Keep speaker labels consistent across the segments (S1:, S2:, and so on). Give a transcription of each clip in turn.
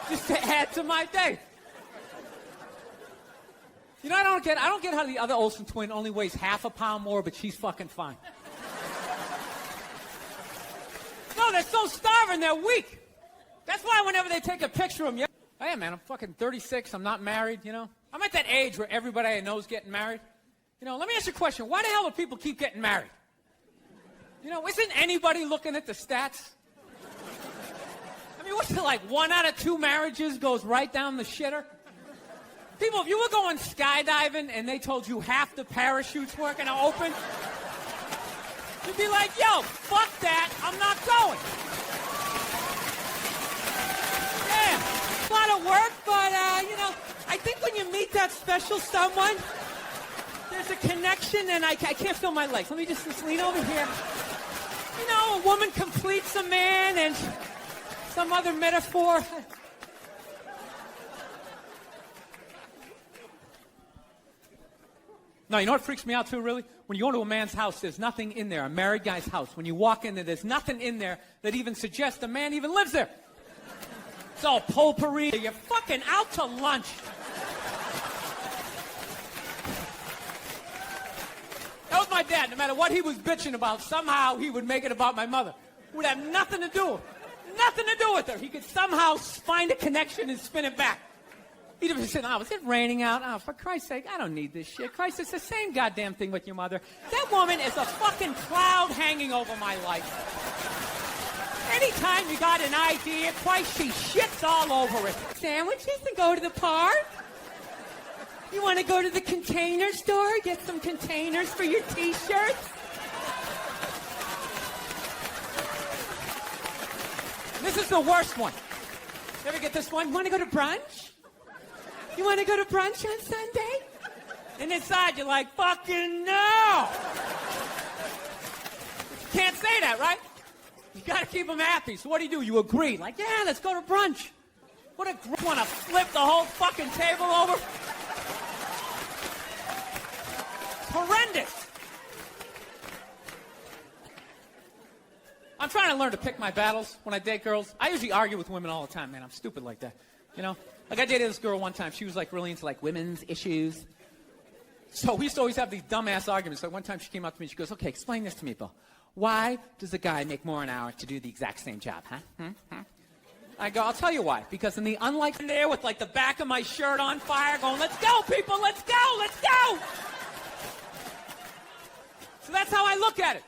S1: just to add to my day. You know, I don't get how the other Olsen twin only weighs half a pound more, but she's fucking fine. No, they're so starving, they're weak. That's why whenever they take a picture of them, hey, man, I'm fucking 36, I'm not married, you know? I'm at that age where everybody I know is getting married. You know, let me ask you a question. Why the hell do people keep getting married? You know, isn't anybody looking at the stats? I mean, what's it like? 1 out of 2 marriages goes right down the shitter? People, if you were going skydiving and they told you half the parachutes weren't going to open, you'd be like, yo, fuck that, I'm not going. Yeah, a lot of work, but, you know, I think when you meet that special someone, there's a connection, and I can't feel my legs. Let me just lean over here. You know, a woman completes a man, and some other metaphor. No, you know what freaks me out too, really? When you go to a man's house, there's nothing in there, a married guy's house. When you walk in there, there's nothing in there that even suggests a man even lives there. It's all potpourri. You're fucking out to lunch. That was my dad. No matter what he was bitching about, somehow he would make it about my mother. It would have nothing to do with her. He could somehow find a connection and spin it back. He'd have said, oh, is it raining out? Oh, for Christ's sake, I don't need this shit. Christ, it's the same goddamn thing with your mother. That woman is a fucking cloud hanging over my life. Anytime you got an idea, Christ, she shits all over it. Sandwiches and go to the park? You want to go to the container store, get some containers for your T-shirts? This is the worst one. You ever get this one? You want to go to brunch? You want to go to brunch on Sunday? And inside you're like, fucking no! You can't say that, right? You gotta keep them happy. So what do? You agree. Like, yeah, let's go to brunch. What a group. Want to flip the whole fucking table over? It's horrendous. I'm trying to learn to pick my battles when I date girls. I usually argue with women all the time, man. I'm stupid like that. You know? Like, I dated this girl one time. She was, like, really into, like, women's issues. So we used to always have these dumbass arguments. So one time she came up to me and she goes, okay, explain this to me, Bill. Why does a guy make more an hour to do the exact same job, huh? I go, I'll tell you why. Because in the unlikely there with, like, the back of my shirt on fire going, let's go, people, let's go, let's go! So that's how I look at it.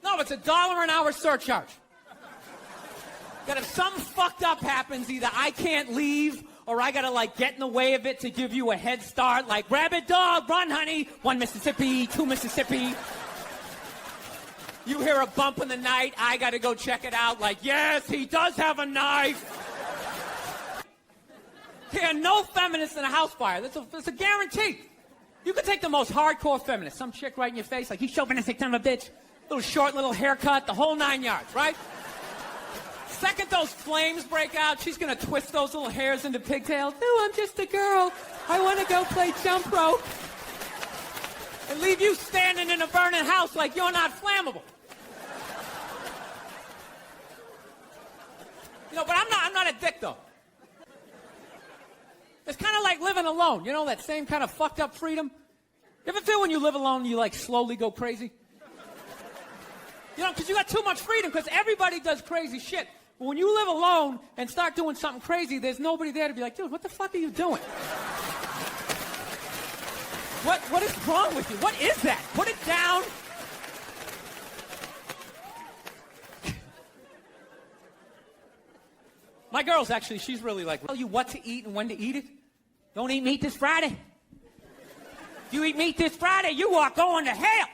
S1: No, it's $1 an hour surcharge. That if something fucked up happens, either I can't leave or I gotta, like, get in the way of it to give you a head start, like, rabid dog, run, honey, 1 Mississippi, 2 Mississippi. You hear a bump in the night, I gotta go check it out, like, yes, he does have a knife. Yeah, no feminists in a house fire. That's a guarantee. You could take the most hardcore feminist, some chick right in your face, like, you chauvinistic son of a bitch, little short, little haircut, the whole 9 yards, right? Second those flames break out, she's gonna twist those little hairs into pigtails. No, I'm just a girl. I want to go play jump rope. And leave you standing in a burning house like you're not flammable. You know, but I'm not a dick, though. It's kind of like living alone. You know, that same kind of fucked up freedom? You ever feel when you live alone, you, like, slowly go crazy? You know, because you got too much freedom, because everybody does crazy shit. But when you live alone and start doing something crazy, there's nobody there to be like, dude, what the fuck are you doing? What is wrong with you? What is that? Put it down. My girl's actually, she's really like, tell you what to eat and when to eat it. Don't eat meat this Friday. If you eat meat this Friday, you are going to hell.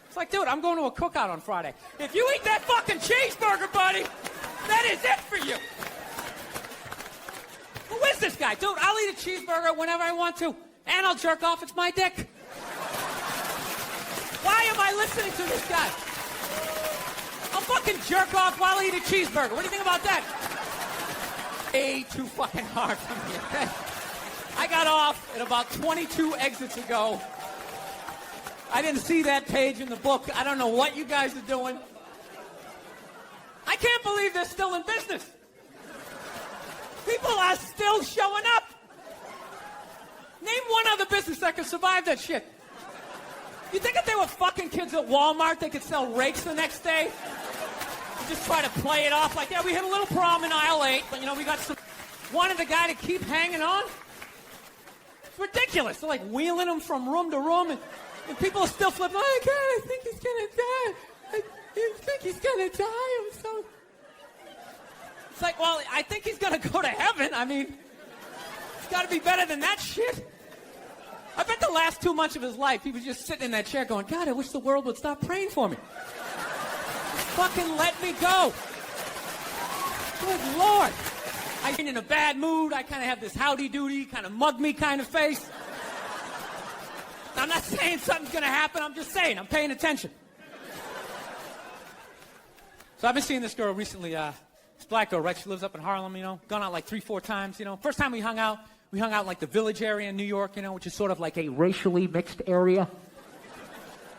S1: It's like, dude, I'm going to a cookout on Friday. If you eat that fucking cheeseburger, buddy, that is it for you. Who is this guy? Dude, I'll eat a cheeseburger whenever I want to, and I'll jerk off. It's my dick. Why am I listening to this guy? I'll fucking jerk off while I eat a cheeseburger. What do you think about that? Way too fucking hard for me, okay? I got off at about 22 exits ago. I didn't see that page in the book. I don't know what you guys are doing. I can't believe they're still in business. People are still showing up. Name one other business that could survive that shit. You think if they were fucking kids at Walmart, they could sell rakes the next day? Just try to play it off like, yeah, we hit a little problem in aisle 8, but, you know, we got some... Wanted the guy to keep hanging on? It's ridiculous. They're, like, wheeling him from room to room, and people are still flipping, oh, God, I think he's gonna die. I think he's gonna die. I'm so... It's like, well, I think he's gonna go to heaven. I mean, it's gotta be better than that shit. I bet the last 2 months of his life, he was just sitting in that chair going, God, I wish the world would stop praying for me. Fucking let me go. Good Lord. I've been in a bad mood. I kind of have this howdy-doody, kind of mug-me kind of face. I'm not saying something's going to happen. I'm just saying. I'm paying attention. So I've been seeing this girl recently. This black girl, right? She lives up in Harlem, you know. Gone out like 3-4 times, you know. First time we hung out like the Village area in New York, you know, which is sort of like a racially mixed area.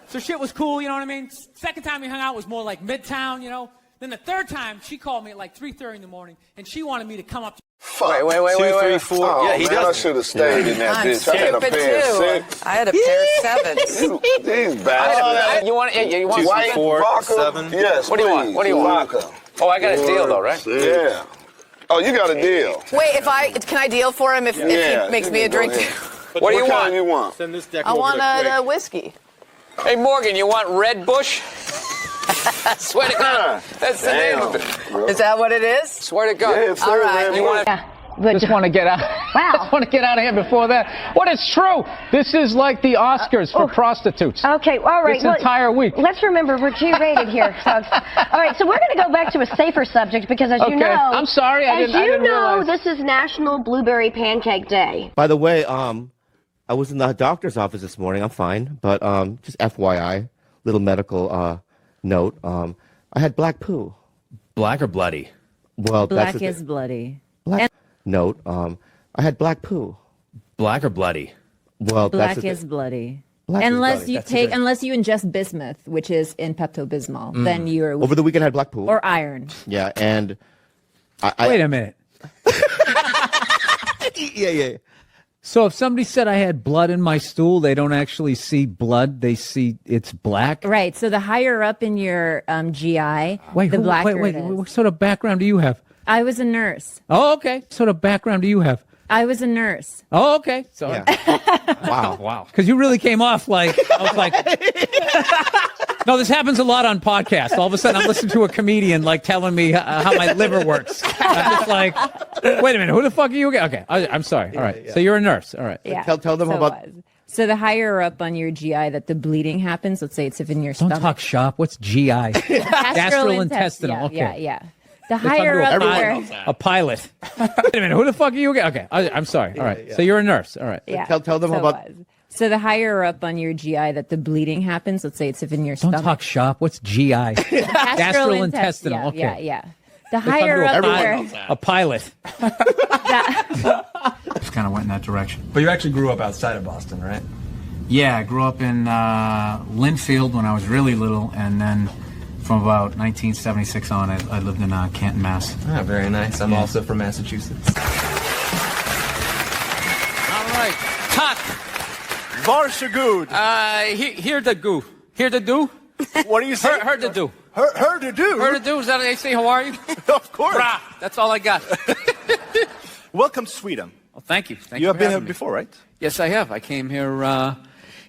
S1: So shit was cool, you know what I mean? Second time we hung out was more like Midtown, you know. Then the third time, she called me at like 3:30 in the morning, and she wanted me to come up to...
S2: Wait. 2, 3, 4.
S3: Oh,
S2: yeah, he
S3: man,
S2: does.
S3: I should have stayed in that bitch. I had a pair of 6.
S4: I had a pair of 7s.
S3: These bastards.
S4: You want
S2: 2,
S3: White
S2: 4,
S3: vodka?
S2: 7.
S3: Yes,
S4: What do you want?
S3: please.
S4: What do you want?
S3: Vodka.
S4: Oh, I got a deal though, right?
S3: Yeah. Oh, you got a deal.
S5: Wait, can I deal for him if he makes me a drink?
S4: What do you want?
S3: You want?
S2: Send this deck
S5: I
S2: over
S5: want
S2: to
S5: a whiskey.
S4: Hey, Morgan, you want Red Bush? Swear to God, that's the name of it.
S5: Is that what it is?
S4: Swear to God.
S3: Yeah, it's
S5: All right.
S4: You want
S6: Just want to get out.
S7: Wow.
S6: Just want to get out of here before that. What is true? This is like the Oscars for prostitutes.
S7: Okay, all right.
S6: This entire week.
S7: Let's remember we're G-rated here, folks. All right, so we're going to go back to a safer subject because, as you know,
S6: I'm sorry, I didn't realize.
S7: this is National Blueberry Pancake Day.
S8: By the way, I was in the doctor's office this morning. I'm fine, but just FYI, little medical note. I had black poo.
S2: Black or bloody?
S8: Well,
S9: Black
S8: that's
S9: is bloody.
S8: black note. I had black poo.
S2: Black or bloody?
S8: Well,
S9: Black
S8: that's
S9: is bloody.
S8: Black is
S9: Unless
S8: bloody.
S9: you
S8: That's
S9: take,
S8: different.
S9: unless you ingest bismuth, which is in Pepto-Bismol, then you're
S8: Over the weekend, I had black poo.
S9: or iron.
S8: Yeah, and
S6: Wait a minute.
S8: yeah.
S6: So if somebody said I had blood in my stool, they don't actually see blood. They see it's black.
S9: Right. So the higher up in your GI,
S6: Wait,
S9: the blacker
S6: wait.
S9: it is.
S6: What sort of background do you have?
S9: I was a nurse.
S6: Oh, okay. What sort of background do you have?
S9: I was a nurse.
S6: Oh, okay. So, wow. Because you really came off like, I was like, no, this happens a lot on podcasts. All of a sudden I'm listening to a comedian like telling me how my liver works. I'm just like, wait a minute, who the fuck are you again? Okay, I'm sorry. All right. So you're a nurse. All right.
S9: Yeah.
S8: Tell them
S9: so
S8: about.
S9: So the higher up on your GI that the bleeding happens, let's say it's if in your
S6: Don't
S9: stomach.
S6: talk shop. What's GI? Gastrointestinal. Okay.
S9: Yeah. The higher up there.
S6: A pilot. Wait a minute, who the fuck are you again? Okay, I'm sorry. All right. So you're a nurse. All right.
S9: Yeah.
S8: Tell them about.
S9: So the higher up on your GI that the bleeding happens, let's say it's if in your
S6: Don't
S9: stomach.
S6: talk shop. What's GI? Gastrointestinal. Okay.
S9: Yeah. The higher up there.
S6: A pilot.
S1: Just kind of went in that direction.
S2: But you actually grew up outside of Boston, right?
S1: Yeah, I grew up in Linfield when I was really little, and then from about 1976 on, I lived in Canton, Mass.
S2: Ah, very nice. I'm also from Massachusetts.
S1: All right, cut.
S2: Varsågod.
S1: Here the goo. Here the do.
S2: What do you say?
S1: Heard the do.
S2: Heard to do.
S1: Heard the do. Is that how they say? How are you?
S2: Of course.
S1: Brah. That's all I got.
S2: Welcome to Sweden.
S1: Well, thank you. Thank
S2: You have
S1: for
S2: been here
S1: having me.
S2: before, right?
S1: Yes, I have. I came here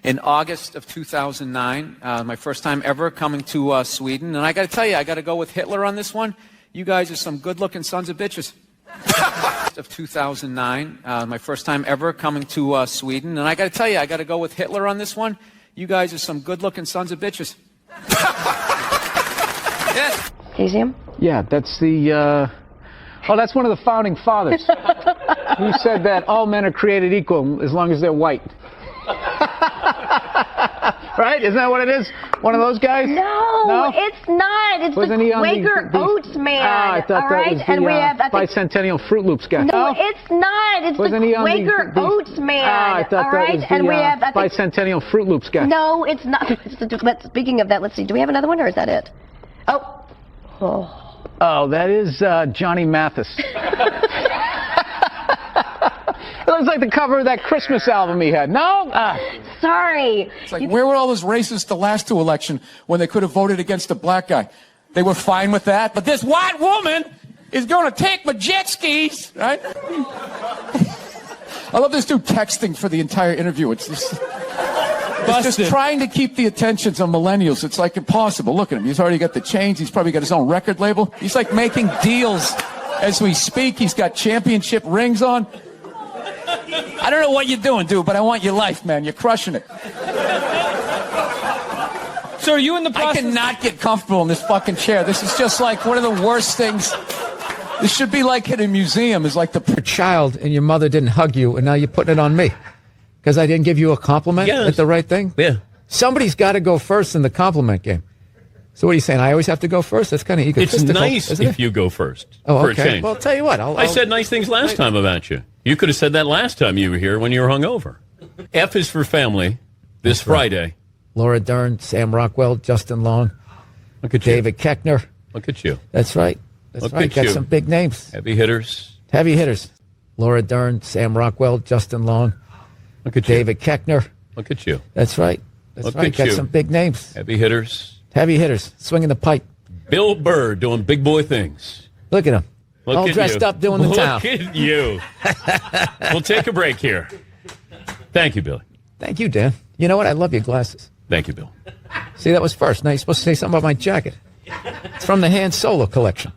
S1: in August of 2009. My first time ever coming to Sweden. And I got to tell you, I got to go with Hitler on this one. You guys are some good-looking sons of bitches. Of 2009. My first time ever coming to Sweden. And I got to tell you, I got to go with Hitler on this one. You guys are some good-looking sons of bitches. Yes.
S7: Do you see him?
S6: Yeah, that's the. That's one of the founding fathers. He said that all men are created equal as long as they're white. Right? Isn't that what it is? One of those guys?
S7: No, it's not. It's
S6: Wasn't
S7: the
S6: he on
S7: Quaker Oats man.
S6: I thought
S7: all
S6: that
S7: right?
S6: was the
S7: And we have, I think,
S6: bicentennial Fruit Loops guy.
S7: no, it's not. It's
S6: Wasn't
S7: the
S6: he on
S7: Quaker Oats man.
S6: I thought
S7: all
S6: that
S7: right?
S6: was the
S7: And we have, I think,
S6: bicentennial Fruit Loops guy.
S7: no, it's not. Speaking of that, let's see. Do we have another one, or is that it? Oh.
S6: Oh, that is Johnny Mathis.
S10: looks like the cover of that Christmas album he had. No?
S7: Sorry.
S1: It's like, where were all those racists the last two election when they could have voted against a black guy? They were fine with that. But this white woman is going to take my jet skis, right? I love this dude texting for the entire interview. It's just trying to keep the attentions on millennials. It's like impossible. Look at him. He's already got the chains. He's probably got his own record label. He's like making deals as we speak. He's got championship rings on. I don't know what you're doing, dude, but I want your life, man. You're crushing it.
S6: So are you in the process?
S1: I cannot get comfortable in this fucking chair. This is just like one of the worst things. This should be like in a museum. Is like the
S6: child and your mother didn't hug you, and now you're putting it on me because I didn't give you a compliment at the right thing.
S11: Yeah.
S6: Somebody's got to go first in the compliment game. So what are you saying? I always have to go first? That's kind of egotistical.
S11: It's nice
S6: isn't
S11: if
S6: it?
S11: you go first.
S6: Oh,
S11: for
S6: okay.
S11: a change.
S6: Well, I'll tell you what.
S11: I said nice things last time about you. You could have said that last time you were here when you were hungover. F is for family. This Friday.
S6: Laura Dern, Sam Rockwell, Justin Long.
S11: Look at you.
S6: David Koechner.
S11: Look at you.
S6: That's right. That's
S11: Look
S6: right.
S11: at
S6: Got
S11: you.
S6: some big names.
S11: Heavy hitters.
S6: Heavy hitters. Laura Dern, Sam Rockwell, Justin Long.
S11: Look at you.
S6: David Koechner.
S11: Look at you.
S6: That's right. That's
S11: Look
S6: right.
S11: at
S6: Got
S11: you.
S6: some big names.
S11: Heavy hitters.
S6: Heavy hitters. Swinging the pipe.
S11: Bill Burr doing big boy things.
S6: Look at him.
S11: Look
S6: all
S11: at
S6: dressed
S11: you.
S6: up doing the
S11: Look
S6: town.
S11: at you. We'll take a break here. Thank you, Billy.
S6: Thank you, Dan. You know what? I love your glasses.
S11: Thank you, Bill.
S6: See, that was first. Now you're supposed to say something about my jacket. It's from the Han Solo collection.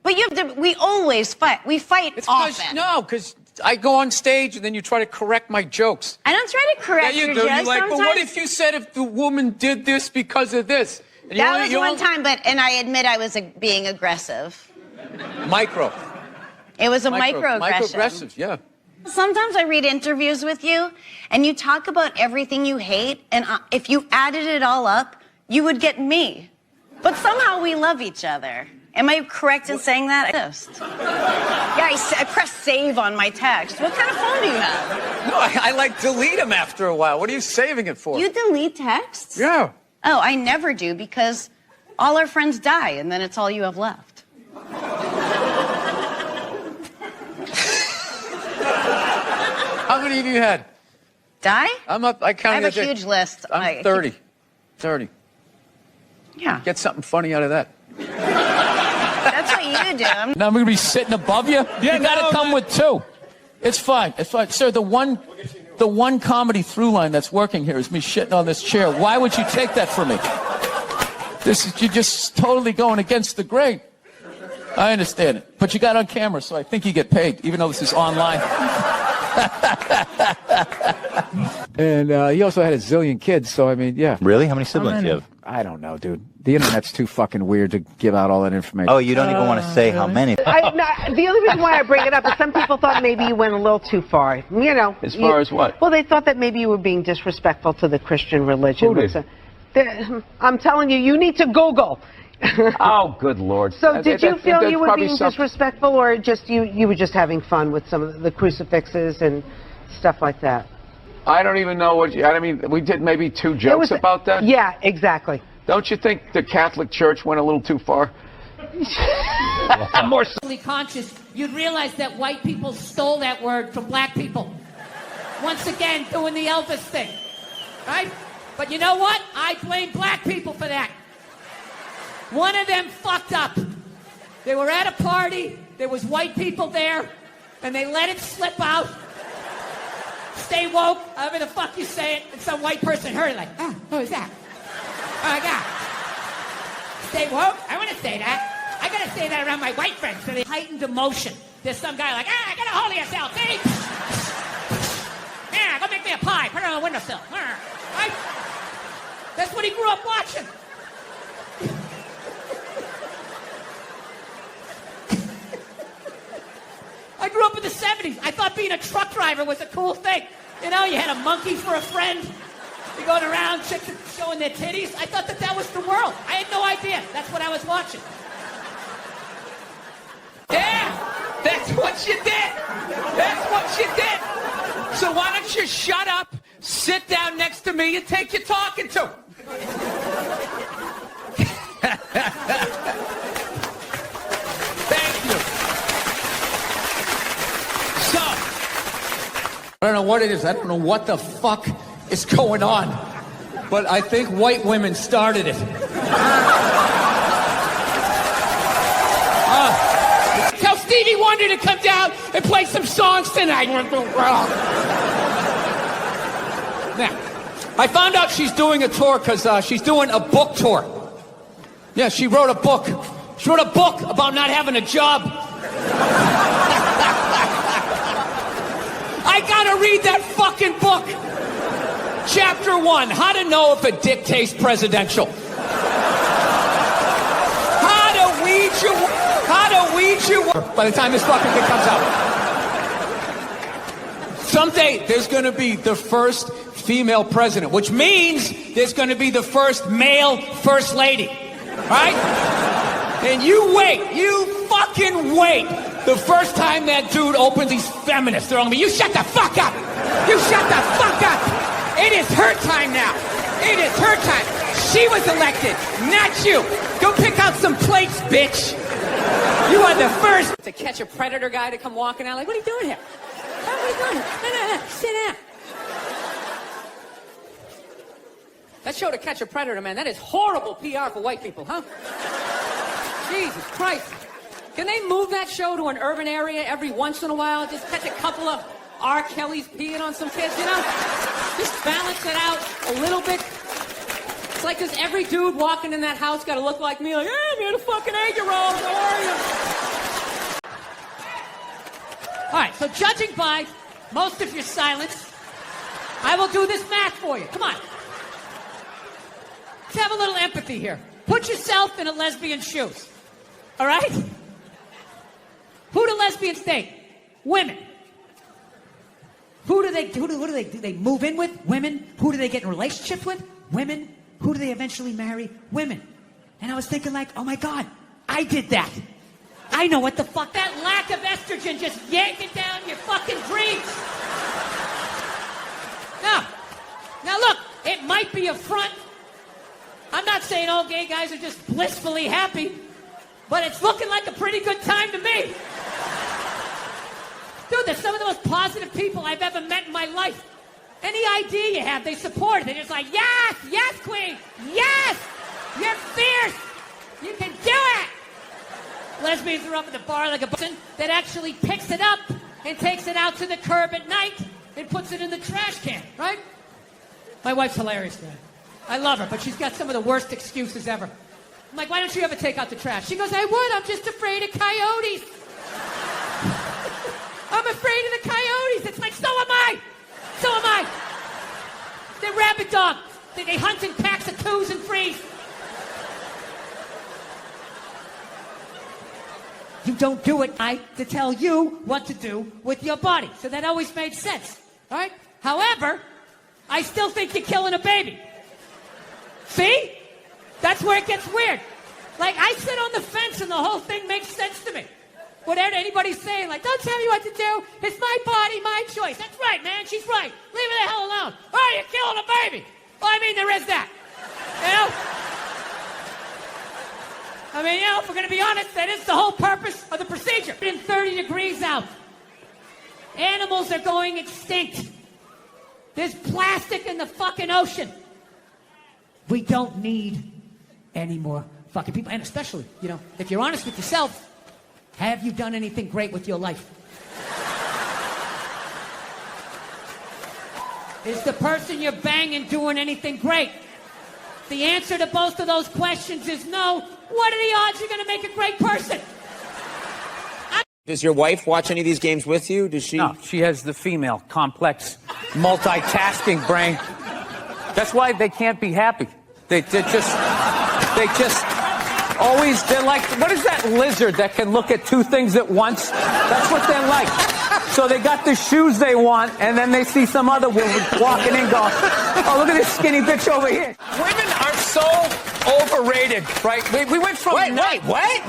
S12: But you have to, we always fight. We fight often.
S1: No, because I go on stage and then you try to correct my jokes.
S12: I don't try to correct
S1: Yeah, you
S12: your
S1: do.
S12: jokes.
S1: You're like, but what
S12: Sometimes-
S1: if you said if the woman did this because of this? And
S12: That was one time, and I admit I was being aggressive.
S1: Micro.
S12: It was a microaggression.
S1: Microaggressive, yeah.
S12: Sometimes I read interviews with you, and you talk about everything you hate, and if you added it all up, you would get me. But somehow we love each other. Am I correct in saying that? Yeah, I press save on my text. What kind of phone do you have?
S1: No, I like delete them after a while. What are you saving it for?
S12: You delete texts?
S1: Yeah.
S12: Oh, I never do because all our friends die, and then it's all you have left.
S1: How many have you had?
S12: Die?
S1: I'm up. I counted.
S12: I have a huge list.
S1: I'm 30. 30.
S12: Yeah.
S1: Get something funny out of that.
S12: That's what you do.
S1: Now I'm going to be sitting above you?
S6: Yeah,
S1: you got to come with two. It's fine. It's fine. Sir, the one comedy through line that's working here is me shitting on this chair. Why would you take that from me? You're just totally going against the grain. I understand it. But you got on camera, so I think you get paid, even though this is online. And he also had a zillion kids, so I mean, yeah.
S13: Really? How many siblings do you have?
S1: I don't know, dude. The internet's too fucking weird to give out all that information.
S13: Oh, you don't even want to say how many.
S14: The only reason why I bring it up is some people thought maybe you went a little too far. You know.
S10: As far as what?
S14: Well, they thought that maybe you were being disrespectful to the Christian religion.
S10: Who did?
S14: I'm telling you, you need to Google.
S10: Oh, good Lord.
S14: So did you feel
S10: that's
S14: you were
S10: probably
S14: being
S10: something-
S14: disrespectful, or just you were just having fun with some of the crucifixes and stuff like that?
S10: I don't even know what I mean, we did maybe two jokes about that.
S14: Yeah, exactly.
S10: Don't you think the Catholic Church went a little too far? More
S15: conscious, you'd realize that white people stole that word from black people. Once again, doing the Elvis thing, right? But you know what? I blame black people for that. One of them fucked up. They were at a party, there was white people there, and they let it slip out. Stay woke, however the fuck you say it, and some white person heard it like, oh, who is that? Oh my God. Stay woke? I want to say that. I got to say that around my white friends. So they heightened emotion. There's some guy like, get a hold of yourself, see? Yeah, go make me a pie. Put it on the windowsill. Right? That's what he grew up watching. I grew up in the 70s. I thought being a truck driver was a cool thing. You know, you had a monkey for a friend. You're going around, chicks are showing their titties. I thought that was the world. I had no idea. That's what I was watching.
S1: Yeah, that's what you did. That's what you did. So why don't you shut up, sit down next to me, and take your talking to. Thank you. I don't know what it is. I don't know what the fuck is going on. But I think white women started it. Tell Stevie Wonder to come down and play some songs tonight. Now, I found out she's doing a tour because she's doing a book tour. Yeah, she wrote a book. She wrote a book about not having a job. I gotta read that fucking book. Chapter 1, how to know if a dick tastes presidential. How to weed you by the time this fucking thing comes out. Someday there's gonna be the first female president, which means there's gonna be the first male first lady. Right? And you wait, you fucking wait. The first time that dude opens these feminists, they're on me. You shut the fuck up! You shut the fuck up! It is her time now. It is her time. She was elected, not you. Go pick out some plates, bitch. You are the first to catch a predator guy to come walking out. Like, what are you doing here? What are you doing here? No, sit down. That show, To Catch a Predator, man, that is horrible PR for white people, huh? Jesus Christ. Can they move that show to an urban area every once in a while? Just catch a couple of R. Kelly's peeing on some kids, you know? Just balance it out a little bit. It's like, does every dude walking in that house got to look like me? Like, hey, I'm here to fucking 8-year-old. How are you? All right, so judging by most of your silence, I will do this math for you. Come on. Let's have a little empathy here. Put yourself in a lesbian's shoes. All right? Who do lesbians date? Women. Who do they move in with? Women. Who do they get in relationships with? Women. Who do they eventually marry? Women. And I was thinking like, oh my God, I did that. I know what the fuck. That lack of estrogen just yanking down your fucking dreams. Now look, it might be a front. I'm not saying all gay guys are just blissfully happy, but it's looking like a pretty good time to me. Dude, they're some of the most positive people I've ever met in my life. Any idea you have, they support it. They're just like, yes, yes, queen, yes, you're fierce, you can do it. Lesbians are up at the bar like a person that actually picks it up and takes it out to the curb at night and puts it in the trash can, right? My wife's hilarious, man. I love her, but she's got some of the worst excuses ever. I'm like, why don't you ever take out the trash? She goes, I would, I'm just afraid of coyotes. I'm afraid of the coyotes. It's like, so am I. So am I. They're rabid dogs. They hunt in packs of 2s and 3s. You don't do it, to tell you what to do with your body. So that always made sense, all right? However, I still think you're killing a baby. See? That's where it gets weird. Like, I sit on the fence and the whole thing makes sense to me. Whatever anybody's saying, like, don't tell me what to do. It's my body, my choice. That's right, man. She's right. Leave her the hell alone. Oh, you're killing a baby. Well, I mean, there is that. You know? I mean, you know, if we're going to be honest, that is the whole purpose of the procedure. It's 30 degrees out. Animals are going extinct. There's plastic in the fucking ocean. We don't need any more fucking people. And especially, you know, if you're honest with yourself, have you done anything great with your life? Is the person you're banging doing anything great? The answer to both of those questions is no. What are the odds you're going to make a great person?
S4: Does your wife watch any of these games with you? Does she?
S1: No, she has the female, complex, multitasking brain. That's why they can't be happy. They just always, they're like, what is that lizard that can look at 2 things at once? That's what they're like. So they got the shoes they want, and then they see some other woman walking in going, oh, look at this skinny bitch over here. Women are so overrated, right? We went from...
S4: Wait, what?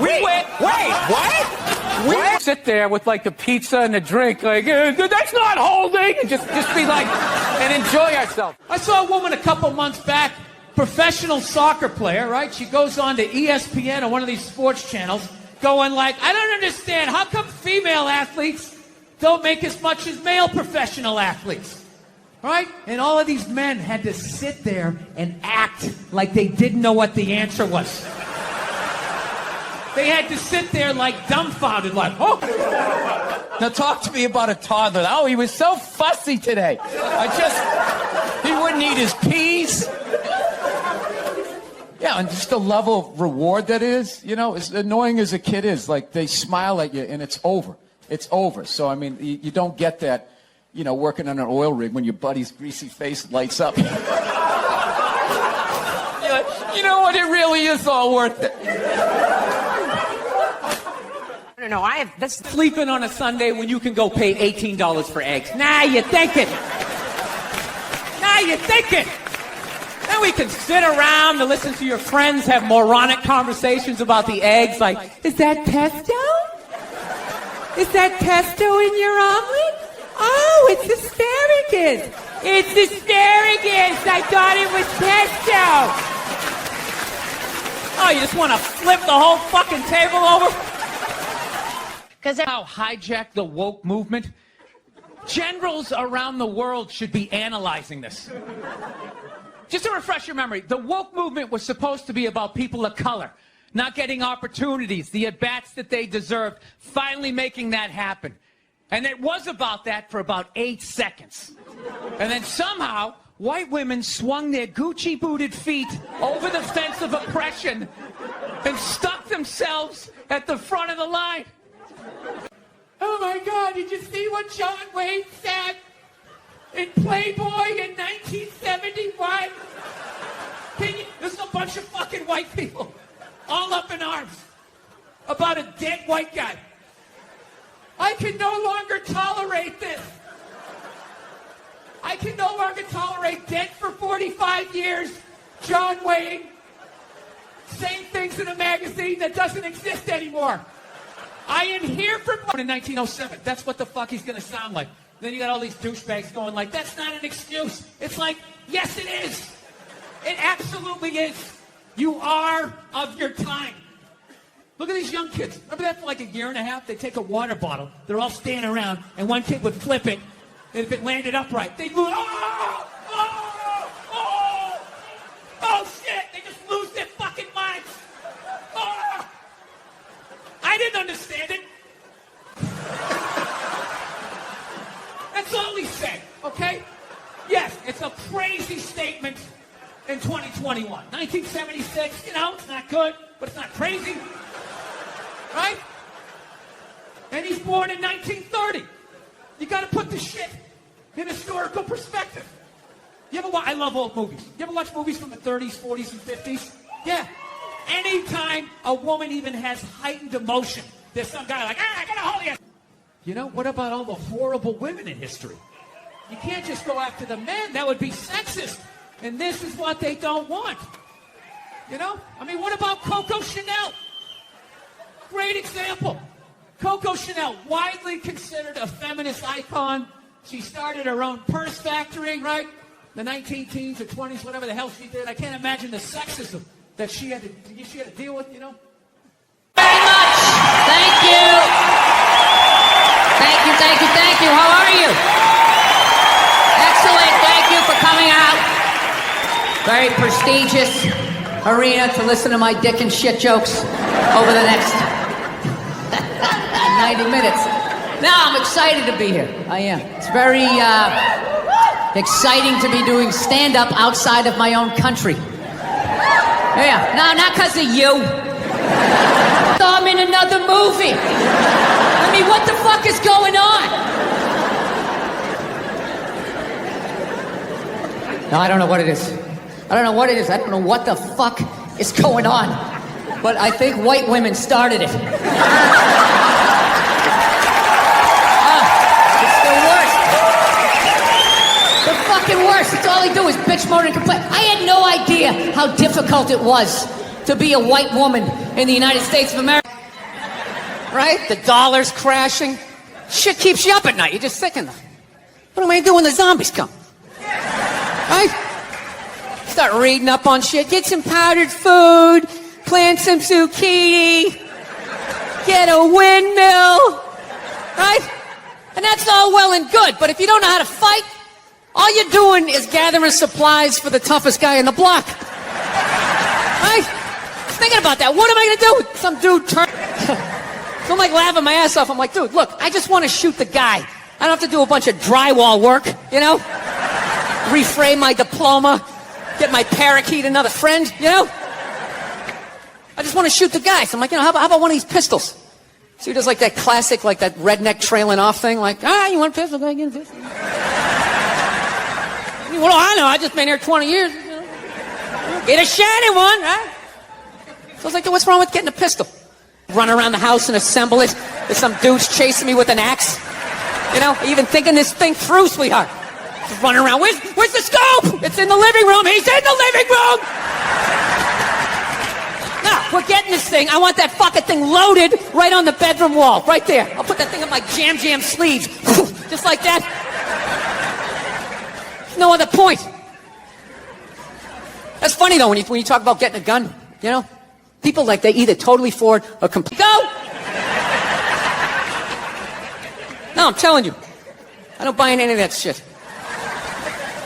S1: We sit there with like the pizza and the drink, like, that's not holding, and just be like, and enjoy ourselves. I saw a woman a couple months back, professional soccer player, right? She goes on to ESPN or one of these sports channels, going like, I don't understand, how come female athletes don't make as much as male professional athletes. Right? And all of these men had to sit there and act like they didn't know what the answer was. They had to sit there like dumbfounded, like, oh.
S4: Now talk to me about a toddler. Oh, he was so fussy today. He wouldn't eat his peas. Yeah, and just the level of reward that is, you know, as annoying as a kid is, like they smile at you and it's over. It's over. So, I mean, you don't get that, you know, working on an oil rig when your buddy's greasy face lights up. You know what? It really is all worth it.
S1: No, I have this sleeping on a Sunday when you can go pay $18 for eggs. Nah, you're thinking. Then we can sit around and listen to your friends have moronic conversations about the eggs, like, is that pesto? Is that pesto in your omelet? Oh, it's asparagus. It's asparagus. I thought it was pesto. Oh, you just want to flip the whole fucking table over? Because how hijack the woke movement? Generals around the world should be analyzing this. Just to refresh your memory, the woke movement was supposed to be about people of color, not getting opportunities, the at-bats that they deserved, finally making that happen. And it was about that for about 8 seconds. And then somehow, white women swung their Gucci-booted feet over the fence of oppression and stuck themselves at the front of the line. Oh my God, did you see what John Wayne said in Playboy in 1971? There's a bunch of fucking white people all up in arms about a dead white guy. I can no longer tolerate this. I can no longer tolerate dead for 45 years, John Wayne, saying things in a magazine that doesn't exist anymore. I am here for in 1907. That's what the fuck he's going to sound like. Then you got all these douchebags going like, that's not an excuse. It's like, yes, it is. It absolutely is. You are of your time. Look at these young kids. Remember that for like a year and a half? They take a water bottle. They're all standing around, and one kid would flip it, and if it landed upright, they'd lose. Oh, shit. They just lose their fucking minds. Oh. I didn't understand it. That's all he said, okay? Yes, it's a crazy statement in 2021. 1976, you know, it's not good, but it's not crazy. Right? And he's born in 1930. You got to put the shit in historical perspective. You ever watch? I love old movies. You ever watch movies from the 30s, 40s, and 50s? Yeah. Anytime a woman even has heightened emotion, there's some guy like, I got a hold of you. You know, what about all the horrible women in history? You can't just go after the men. That would be sexist. And this is what they don't want. You know? I mean, what about Coco Chanel? Great example. Coco Chanel, widely considered a feminist icon. She started her own purse factory, right? The 19-teens or 20s, whatever the hell she did. I can't imagine the sexism that she had to deal with, you know?
S15: Very much. Thank you. Thank you, thank you, thank you. How are you? Excellent. Thank you for coming out. Very prestigious arena to listen to my dick and shit jokes over the next 90 minutes. Now I'm excited to be here. I am. It's very exciting to be doing stand-up outside of my own country. Yeah, no, not because of you. I'm in another movie. I mean, what the fuck is going on? No, I don't know what it is. I don't know what it is. I don't know what the fuck is going on. But I think white women started it. It's the worst. The fucking worst. It's all they do is bitch, moan, and complain. I had no idea how difficult it was to be a white woman in the United States of America. Right? The dollar's crashing. Shit keeps you up at night. You're just thinking, what am I going to do when the zombies come? Right? Start reading up on shit. Get some powdered food. Plant some zucchini. Get a windmill. Right? And now
S1: that's all well and good, but if you don't know how to fight, all you're doing is gathering supplies for the toughest guy in the block. Right? Thinking about that. What am I going to do? Some dude turn. So I'm like laughing my ass off. I'm like, dude, look, I just want to shoot the guy. I don't have to do a bunch of drywall work, you know? Reframe my diploma, get my parakeet another friend, you know? I just want to shoot the guy. So I'm like, you know, how about one of these pistols? So he does like that classic, like that redneck trailing off thing, like, you want a pistol? Go get a pistol. Well, I know, I just been here 20 years. You know? Get a shiny one, right? So I was like, what's wrong with getting a pistol? Run around the house and assemble it. There's some dudes chasing me with an axe. You know, even thinking this thing through, sweetheart. Just running around. Where's the scope? It's in the living room. He's in the living room. Now, we're getting this thing. I want that fucking thing loaded right on the bedroom wall. Right there. I'll put that thing up my jam sleeves. Just like that. No other point. That's funny, though, when you talk about getting a gun, you know? People like they either totally forward or complete. Go! No, I'm telling you. I don't buy into any of that shit.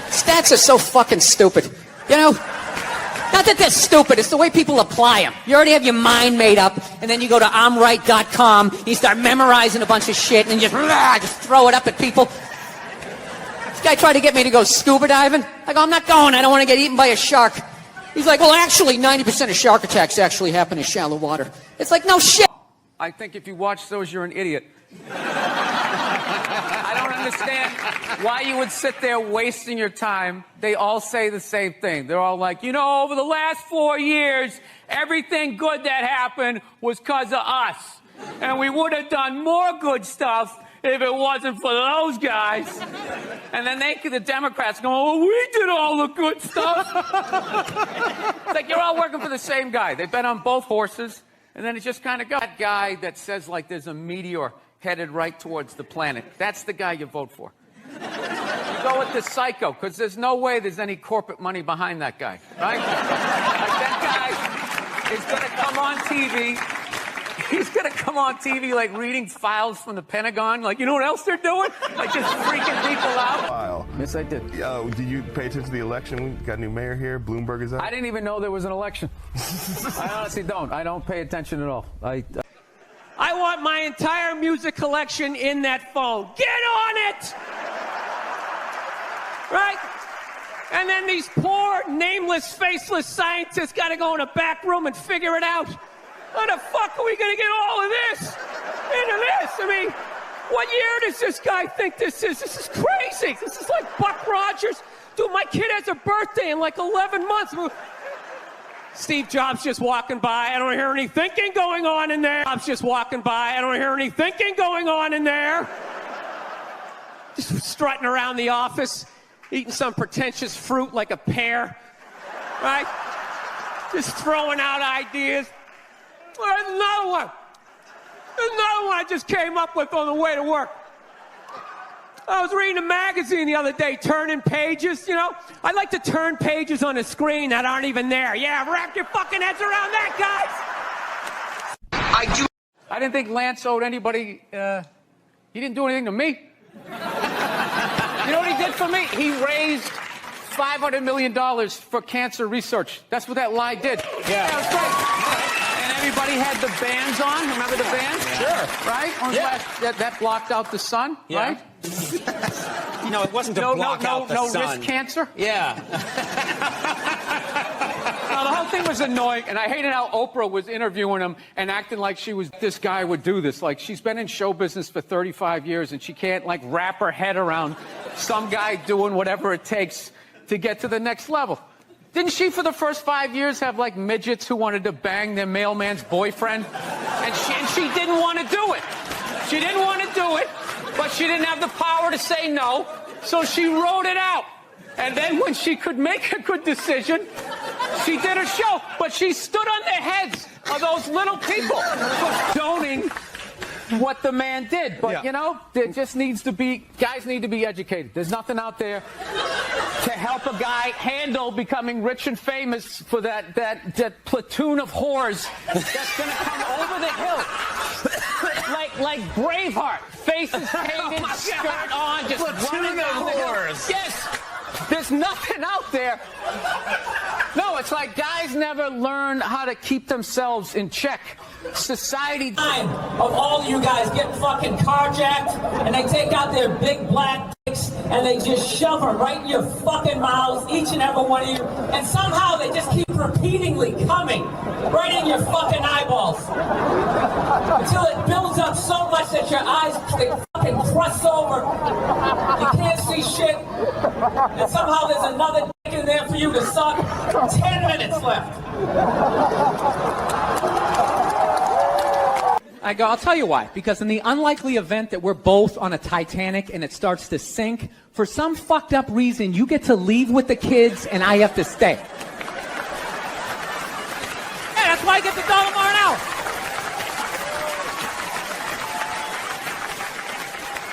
S1: Stats are so fucking stupid. You know? Not that they're stupid, it's the way people apply them. You already have your mind made up, and then you go to I'mRight.com, you start memorizing a bunch of shit, and just throw it up at people. This guy tried to get me to go scuba diving. I go, I'm not going, I don't want to get eaten by a shark. He's like, well, actually, 90% of shark attacks actually happen in shallow water. It's like, no shit. I think if you watch those, you're an idiot. I don't understand why you would sit there wasting your time. They all say the same thing. They're all like, you know, over the last 4 years, everything good that happened was because of us. And we would have done more good stuff if it wasn't for those guys. And then the Democrats go, oh, we did all the good stuff. It's like you're all working for the same guy. They bet on both horses, and then it just kind of goes. That guy that says, like, there's a meteor headed right towards the planet, that's the guy you vote for. You go with the psycho, because there's no way there's any corporate money behind that guy, right? Like, that guy is going to come on TV. He's going to come on TV, like, reading files from the Pentagon. Like, you know what else they're doing? Like, just freaking people out.
S16: Wow.
S1: Yes, I did.
S16: Did you pay attention to the election? We got a new mayor here. Bloomberg is up.
S1: I didn't even know there was an election. I honestly don't. I don't pay attention at all. I want my entire music collection in that phone. Get on it! Right? And then these poor, nameless, faceless scientists got to go in a back room and figure it out. How the fuck are we going to get all of this into this? I mean, what year does this guy think this is? This is crazy. This is like Buck Rogers. Dude, my kid has a birthday in like 11 months. Steve Jobs just walking by. I don't hear any thinking going on in there. Jobs just walking by. I don't hear any thinking going on in there. Just strutting around the office, eating some pretentious fruit like a pear. Right? Just throwing out ideas. There's another one. There's another one I just came up with on the way to work. I was reading a magazine the other day, turning pages, you know. I like to turn pages on a screen that aren't even there. Yeah, wrap your fucking heads around that, guys. I didn't think Lance owed anybody, he didn't do anything to me. You know what he did for me? He raised $500 million for cancer research. That's what that lie did. Yeah, that was great. Everybody had the bands on. Remember the bands?
S17: Sure.
S1: Right?
S17: Yeah.
S1: That blocked out the sun,
S17: yeah.
S1: right?
S17: No, it wasn't to block out the sun.
S1: No risk cancer?
S17: Yeah.
S1: No, the whole thing was annoying, and I hated how Oprah was interviewing him and acting like this guy would do this. Like, she's been in show business for 35 years, and she can't, like, wrap her head around some guy doing whatever it takes to get to the next level. Didn't she, for the first 5 years, have, like, midgets who wanted to bang their mailman's boyfriend? And she didn't want to do it. She didn't want to do it, but she didn't have the power to say no, so she wrote it out. And then when she could make a good decision, she did a show. But she stood on the heads of those little people for stoning what the man did. But, you know, there just needs to be, guys need to be educated. There's nothing out there to help a guy handle becoming rich and famous for that platoon of whores that's going to come over the hill like Braveheart. faces painted, skirt on, just running down the hill. Yes, there's nothing out there. No, it's like guys never learn how to keep themselves in check. Society of all of you guys get fucking carjacked, and they take out their big black dicks and they just shove them right in your fucking mouths, each and every one of you, and somehow they just keep repeatedly coming right in your fucking eyeballs until it builds up so much that your eyes they fucking crust over. You can't see shit, and somehow there's another dick in there for you to suck. 10 minutes left. I'll tell you why. Because in the unlikely event that we're both on a Titanic and it starts to sink, for some fucked up reason, you get to leave with the kids and I have to stay. Yeah, that's why I get the $1 more an hour.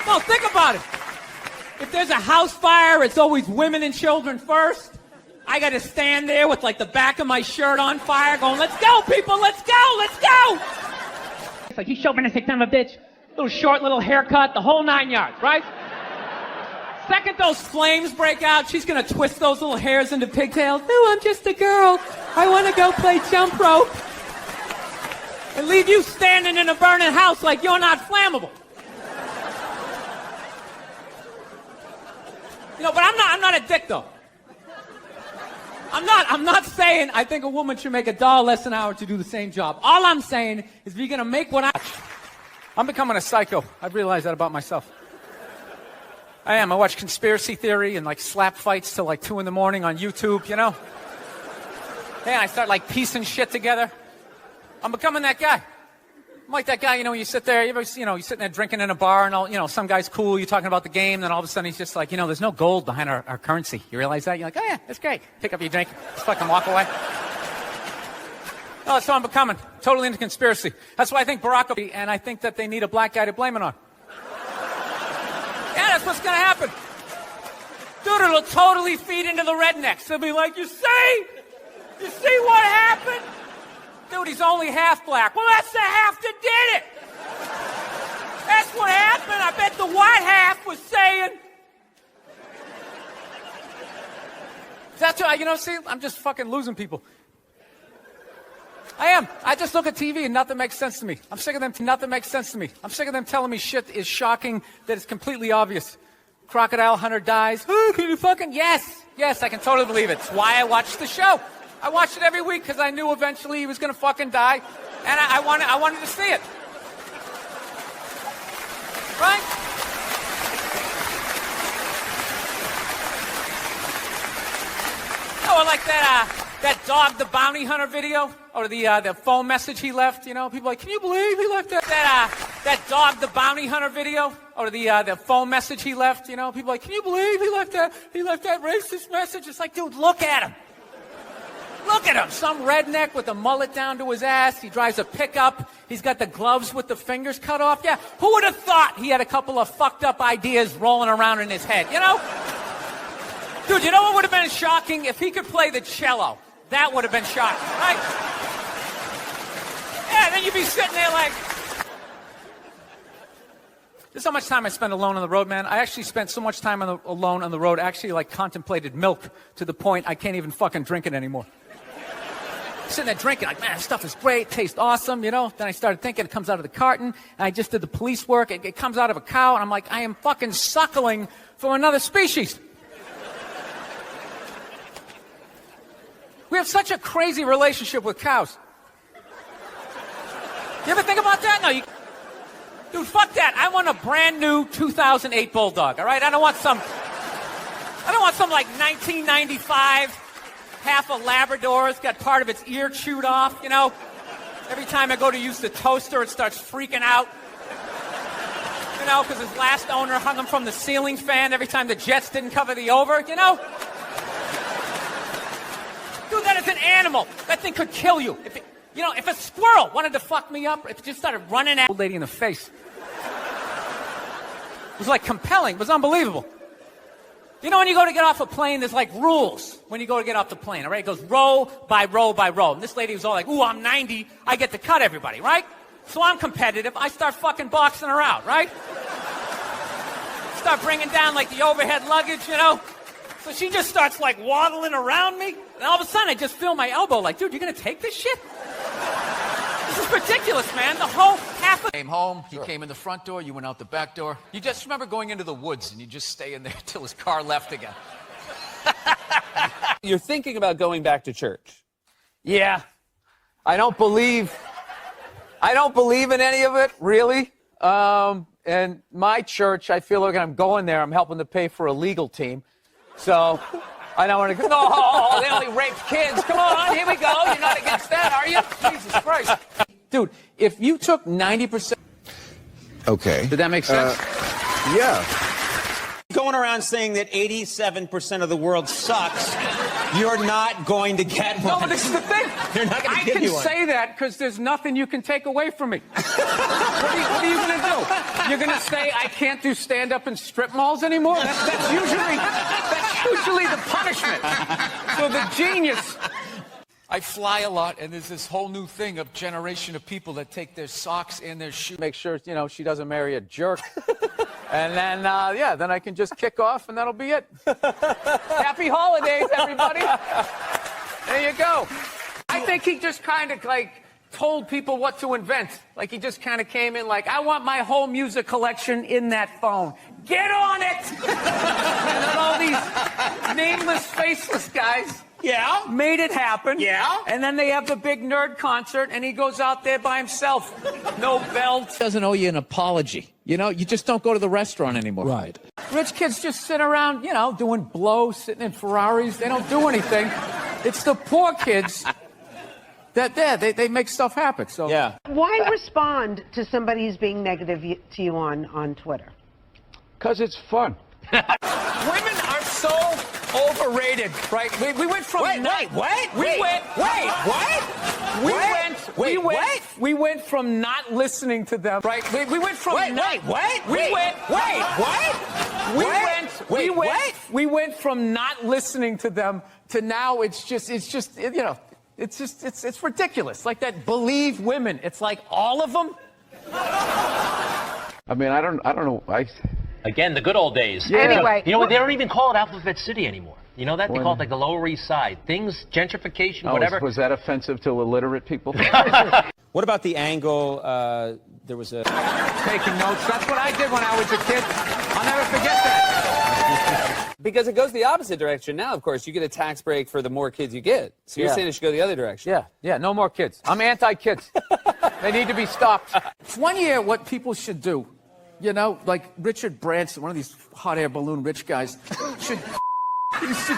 S1: No, think about it. If there's a house fire, it's always women and children first. I got to stand there with like the back of my shirt on fire going, let's go, people, let's go, let's go. It's like, you chauvinistic son of a bitch. Little short, little haircut, the whole 9 yards, right? Second those flames break out, she's going to twist those little hairs into pigtails. No, I'm just a girl. I want to go play jump rope. And leave you standing in a burning house like you're not flammable. You know, but I'm not a dick, though. I'm not saying I think a woman should make $1 less an hour to do the same job. All I'm saying is if you're going to make what I'm becoming a psycho. I've realized that about myself. I am. I watch conspiracy theory and like slap fights till like 2 in the morning on YouTube, you know? And I start like piecing shit together. I'm becoming that guy. I'm like that guy, you know, you sit there, you're sitting there drinking in a bar and all, you know, some guy's cool, you're talking about the game, then all of a sudden he's just like, you know, there's no gold behind our currency. You realize that? You're like, oh yeah, that's great. Pick up your drink, just fucking walk away. Oh, that's what I'm becoming. Totally into conspiracy. That's why I think Barack Obama, and I think that they need a black guy to blame it on. Yeah, that's what's gonna happen. Dude, it'll totally feed into the rednecks. They'll be like, you see what happened? Dude, he's only half black. Well, that's the half that did it. That's what happened. I bet the white half was saying. That's what, you know, see, I'm just fucking losing people. I am. I just look at TV and nothing makes sense to me. I'm sick of them. Nothing makes sense to me. I'm sick of them telling me shit is shocking that is completely obvious. Crocodile hunter dies. Oh, can you fucking? Yes, I can totally believe it. It's why I watch the show. I watched it every week because I knew eventually he was going to fucking die, and I wanted to see it. Right? Oh, I like that dog the bounty hunter video, or the phone message he left. You know, people are like, can you believe he left that dog the bounty hunter video, or the phone message he left. You know, people are like, can you believe he left that racist message? It's like, dude, look at him. Look at him, some redneck with a mullet down to his ass. He drives a pickup. He's got the gloves with the fingers cut off. Yeah, who would have thought he had a couple of fucked up ideas rolling around in his head, you know? Dude, you know what would have been shocking? If he could play the cello. That would have been shocking, right? Yeah, then you'd be sitting there like... This is how much time I spend alone on the road, man. I actually spent so much time alone on the road, actually like contemplated milk to the point I can't even fucking drink it anymore. Sitting there drinking, like, man, this stuff is great, tastes awesome, you know? Then I started thinking it comes out of the carton, and I just did the police work, it comes out of a cow, and I'm like, I am fucking suckling from another species. We have such a crazy relationship with cows. You ever think about that? No, dude, fuck that. I want a brand new 2008 Bulldog, all right? I don't want some like 1995 half a Labrador. It's got part of its ear chewed off, you know? Every time I go to use the toaster, it starts freaking out. You know, because his last owner hung him from the ceiling fan every time the Jets didn't cover the over, you know? Dude, that is an animal. That thing could kill you. If a squirrel wanted to fuck me up, if it just started running at old lady in the face. It was like compelling. It was unbelievable. You know, when you go to get off a plane, there's like rules when you go to get off the plane, all right? It goes row by row by row. And this lady was all like, ooh, I'm 90. I get to cut everybody, right? So I'm competitive. I start fucking boxing her out, right? start bringing down like the overhead luggage, you know? So she just starts like waddling around me. And all of a sudden I just feel my elbow like, dude, you're going to take this shit? This is ridiculous, man. The whole half of...
S4: Came home, he came in the front door, you went out the back door. You just remember going into the woods and you just stay in there till his car left again.
S18: You're thinking about going back to church.
S19: Yeah. I don't believe in any of it, really. And my church, I feel like I'm going there, I'm helping to pay for a legal team. So I don't want to go, no, they only raped kids. Come on, here we go. You're not against that, are you? Jesus Christ. Dude, if you took 90%...
S20: Okay.
S19: Did that make sense?
S20: Yeah.
S17: Going around saying that 87% of the world sucks, you're not going to get one.
S1: No, but this is the thing.
S17: They're not going to give you one.
S1: I can say that because there's nothing you can take away from me. What are you going to do? You're going to say I can't do stand-up in strip malls anymore? That's usually the punishment for the genius.
S4: I fly a lot, and there's this whole new thing of generation of people that take their socks and their shoes.
S19: Make sure, you know, she doesn't marry a jerk. And then, then I can just kick off, and that'll be it. Happy holidays, everybody. There you go. I think he just kind of, like, told people what to invent. Like, he just kind of came in like, I want my whole music collection in that phone. Get on it! And then all these nameless, faceless guys...
S17: Yeah.
S19: Made it happen.
S17: Yeah.
S19: And then they have the big nerd concert, and he goes out there by himself. No belt.
S6: Doesn't owe you an apology. You know, you just don't go to the restaurant anymore.
S4: Right.
S19: Rich kids just sit around, you know, doing blow, sitting in Ferraris. They don't do anything. It's the poor kids that they make stuff happen. So
S18: Yeah.
S14: Why respond to somebody who's being negative to you on Twitter?
S19: Because it's fun. Women are so overrated, right? We went from we went from not listening to them, right? We went from we went from not listening to them to now it's ridiculous. Like that believe women. It's like all of them.
S10: I mean, I don't know.
S17: Again, the good old days.
S14: Yeah. Anyway.
S17: You know what? They don't even call it Alphabet City anymore. You know that? They call it like the Lower East Side. Things, gentrification, whatever.
S10: Was that offensive to illiterate people?
S18: What about the angle? There was a...
S19: Taking notes. That's what I did when I was a kid. I'll never forget that.
S18: Because it goes the opposite direction now, of course. You get a tax break for the more kids you get. So you're saying it should go the other direction.
S19: Yeah, no more kids. I'm anti-kids. They need to be stopped. One year, what people should do, you know, like Richard Branson, one of these hot air balloon rich guys, should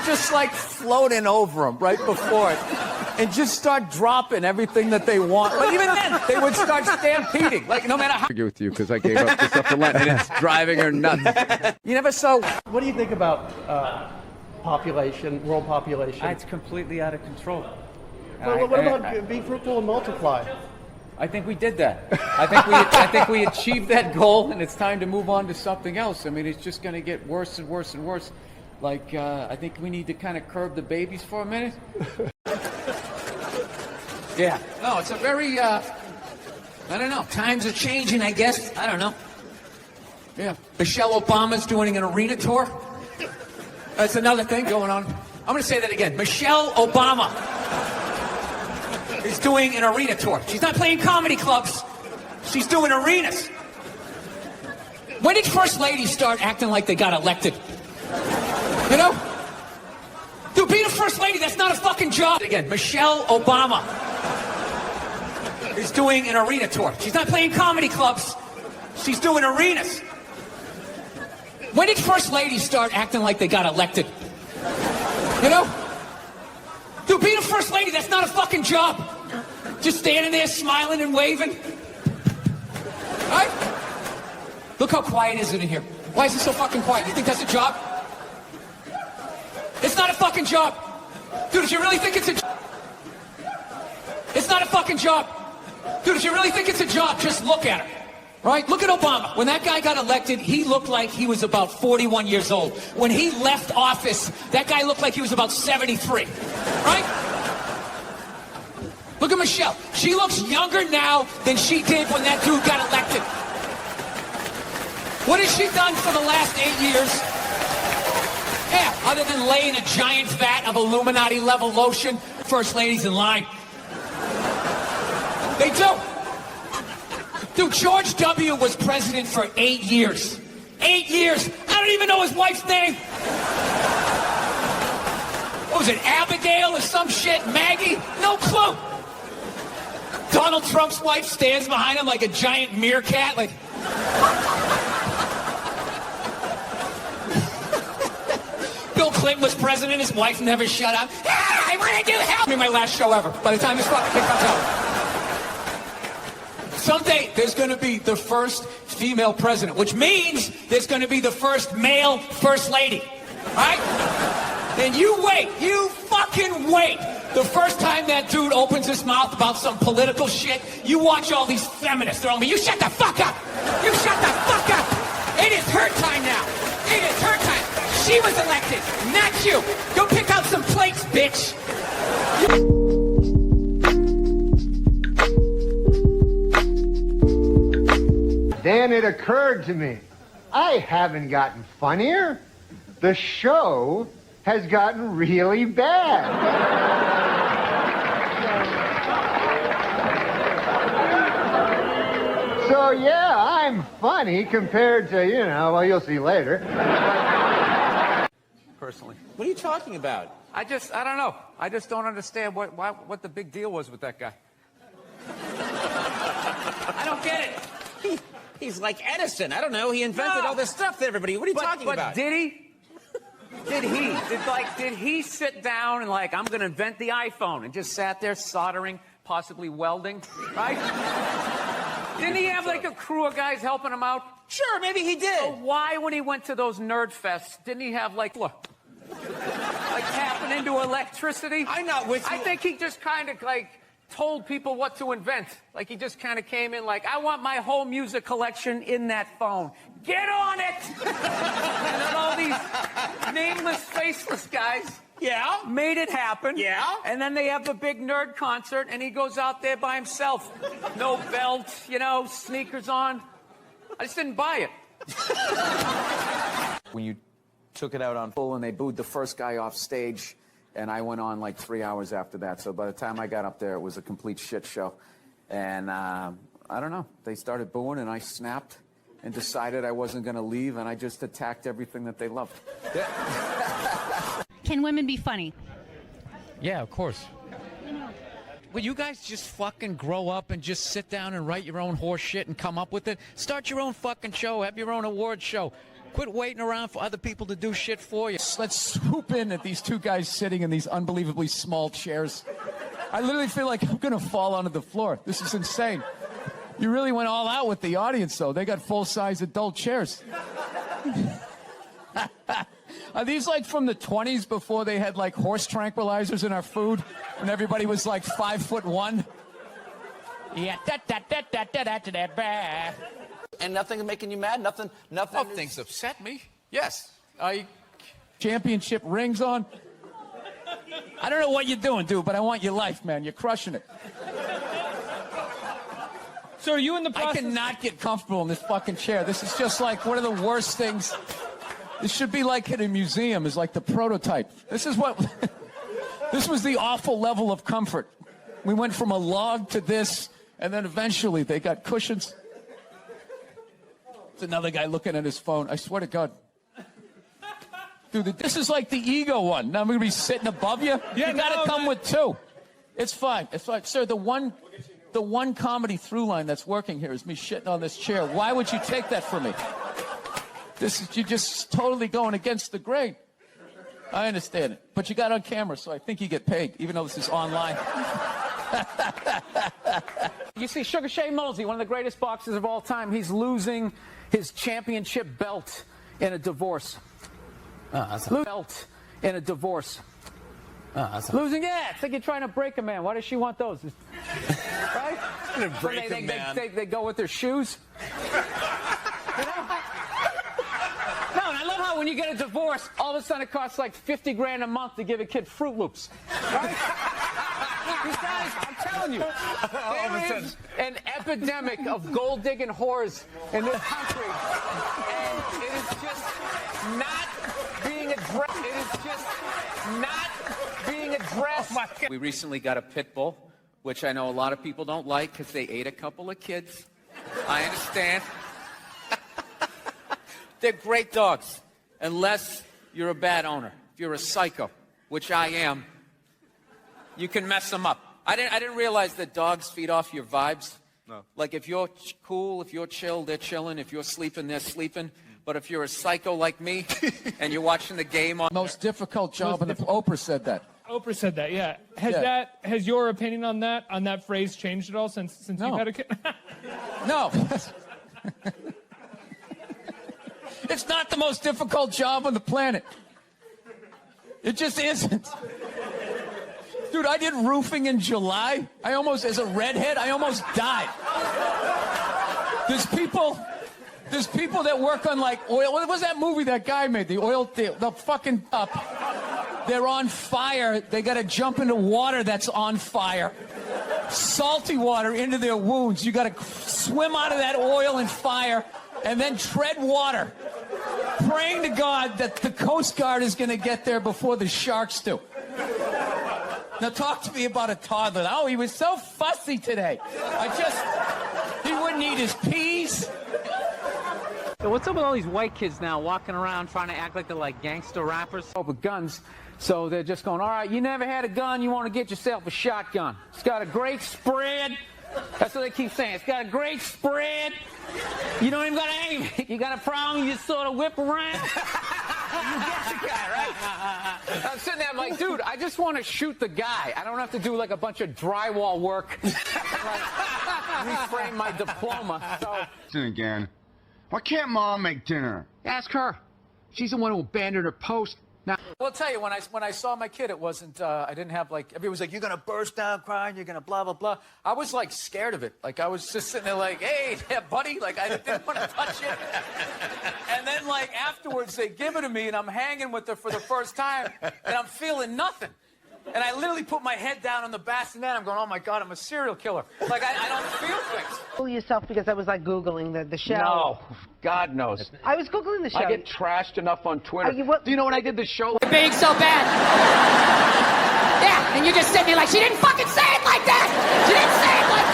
S19: just like float in over them right before it and just start dropping everything that they want. But even then, they would start stampeding. Like, no matter how...
S10: I argue with you because I gave up this stuff for Lent and it's driving her nuts.
S19: You never saw...
S21: What do you think about population, world population?
S1: It's completely out of control.
S21: Well, what about be fruitful and multiply?
S19: I think we did that. I think we achieved that goal, and it's time to move on to something else. I mean, it's just going to get worse and worse and worse. Like, I think we need to kind of curb the babies for a minute. Yeah. No, it's a very, I don't know. Times are changing, I guess. I don't know. Yeah. Michelle Obama's doing an arena tour. That's another thing going on. I'm going to say that again. Michelle Obama is doing an arena tour. She's not playing comedy clubs. She's doing arenas. When did First Ladies start acting like they got elected? You know? Dude, being a First Lady, that's not a fucking job. Again, Michelle Obama is doing an arena tour. She's not playing comedy clubs. She's doing arenas. When did First Ladies start acting like they got elected? You know? Dude, being a First Lady, that's not a fucking job. Just standing there smiling and waving. Right? Look how quiet is it in here. Why is it so fucking quiet? You think that's a job? It's not a fucking job. Dude, if you really think it's a job... It's not a fucking job. Dude, if you really think it's a job, just look at her. Right? Look at Obama. When that guy got elected, he looked like he was about 41 years old. When he left office, that guy looked like he was about 73. Right? Look at Michelle. She looks younger now than she did when that dude got elected. What has she done?
S1: done for the last 8 years? Yeah, other than lay in a giant vat of Illuminati-level lotion, first lady's in line. They do. Dude, George W. was president for 8 years. 8 years. I don't even know his wife's name. What was it, Abigail or some shit? Maggie? No clue. Donald Trump's wife stands behind him like a giant meerkat, like... Bill Clinton was president, his wife never shut up. Ah, I want to do help me, my last show ever. By the time this fucking thing comes out. Someday, there's going to be the first female president, which means there's going to be the first male first lady. Right? And you wait. You fucking wait. The first time that dude opens his mouth about some political shit, you watch all these feminists throwing me. You shut the fuck up. You shut the fuck up. It is her time now. It is her time. She was elected, not you. Go pick out some plates, bitch.
S3: Then it occurred to me, I haven't gotten funnier. The show has gotten really bad. So yeah, I'm funny compared to, well, you'll see later.
S19: Personally.
S17: What are you talking about?
S19: I don't know. I just don't understand what the big deal was with that guy.
S17: I don't get it. He's like Edison. I don't know. He invented all this stuff to everybody. What are you talking about?
S19: Did he? Did he sit down and I'm going to invent the iPhone and just sat there soldering, possibly welding, right? Didn't he have a crew of guys helping him out?
S17: Sure, maybe he did.
S19: So why, when he went to those nerd fests, didn't he have tapping into electricity?
S17: I'm not with you.
S19: I think he just kind of told people what to invent. He just kind of came in I want my whole music collection in that phone. Get on it! And then all these nameless, faceless guys made it happen.
S17: Yeah.
S19: And then they have the big nerd concert, and he goes out there by himself. No belt, sneakers on. I just didn't buy it. When you took it out on full and they booed the first guy off stage, and I went on 3 hours after that. So by the time I got up there, it was a complete shit show. And I don't know. They started booing, and I snapped and decided I wasn't going to leave, and I just attacked everything that they loved.
S22: Can women be funny?
S6: Yeah, of course. Will you guys just fucking grow up and just sit down and write your own horse shit and come up with it? Start your own fucking show. Have your own award show. Quit waiting around for other people to do shit for you.
S4: Let's swoop in at these two guys sitting in these unbelievably small chairs. I literally feel like I'm going to fall onto the floor. This is insane. You really went all out with the audience, though. They got full-size adult chairs. Are these from the 20s before they had horse tranquilizers in our food and everybody was 5'1"? Yeah,
S17: And nothing making you mad? Nothing.
S19: Oh, things upset me. Yes.
S4: Championship rings on. I don't know what you're doing, dude, but I want your life, man. You're crushing it.
S1: So are you in the process?
S4: I cannot get comfortable in this fucking chair. This is just one of the worst things. This should be in a museum, is the prototype. This is what... This was the awful level of comfort. We went from a log to this, and then eventually they got cushions. There's another guy looking at his phone. I swear to God. Dude, this is the ego one. Now I'm going to be sitting above you?
S1: Yeah,
S4: you got to come with two. It's fine. It's fine. Sir, the one comedy through line that's working here is me shitting on this chair. Why would you take that from me? You're just totally going against the grain. I understand it. But you got on camera, so I think you get paid, even though this is online.
S19: You see, Sugar Shane Mosley, one of the greatest boxers of all time, he's losing his championship belt in a divorce. Belt in a divorce. Losing, it's like you're trying to break a man. Why does she want those? Right?
S17: Break a man.
S19: They go with their shoes. No, and I love how when you get a divorce, all of a sudden it costs $50 grand a month to give a kid Fruit Loops. Right? You guys, I'm telling you, there is an epidemic of gold-digging whores in this country, and it is just not being addressed. It is just not being addressed.
S6: We recently got a pit bull, which I know a lot of people don't like because they ate a couple of kids. I understand. They're great dogs, unless you're a bad owner. If you're a psycho, which I am, you can mess them up. I didn't realize that dogs feed off your vibes. No. Like if you're cool, if you're chill, they're chilling. If you're sleeping, they're sleeping. But if you're a psycho like me and you're watching the game on...
S4: Most difficult job, and Oprah said that.
S5: Oprah said that, yeah. Has your opinion on that phrase changed at all since you've had a kid?
S4: No. It's not the most difficult job on the planet. It just isn't. Dude, I did roofing in July. As a redhead, I almost died. There's people that work on like oil. What was that movie that guy made? The oil, the fucking they're on fire. They got to jump into water that's on fire. Salty water into their wounds. You got to swim out of that oil and fire and then tread water, praying to God that the Coast Guard is going to get there before the sharks do. Now talk to me about a toddler. Oh, he was so fussy today. He wouldn't eat his peas.
S1: So what's up with all these white kids now walking around trying to act like they're like gangster rappers?
S19: With guns, so they're just going, all right, you never had a gun, you want to get yourself a shotgun. It's got a great spread. That's what they keep saying. It's got a great spread. You don't even got to aim. You got a problem, you just sort of whip around. You get the guy, right? I'm sitting there, I'm like, dude, I just want to shoot the guy. I don't have to do like a bunch of drywall work and like reframe my diploma. So.
S3: Again. Why can't Mom make dinner?
S19: Ask her. She's the one who abandoned her post. Now,
S4: Well, I'll tell you, when I saw my kid, it wasn't, I didn't have like, everybody was like, you're going to burst down crying, you're going to blah, blah, blah. I was like scared of it. Like I was just sitting there like, hey, yeah, buddy, like I didn't want to touch it. And then like afterwards they give it to me and I'm hanging with her for the first time and I'm feeling nothing. And I literally put my head down on the bassinet. I'm going, oh my God, I'm a serial killer. Like I don't feel things.
S14: Fool yourself because I was like Googling the show.
S19: No, God knows.
S14: I was Googling the show.
S19: I get trashed enough on Twitter. Do you know when I did the show?
S15: Being so bad. Yeah, and you're just sitting there like, she didn't fucking say it like that. She didn't say it like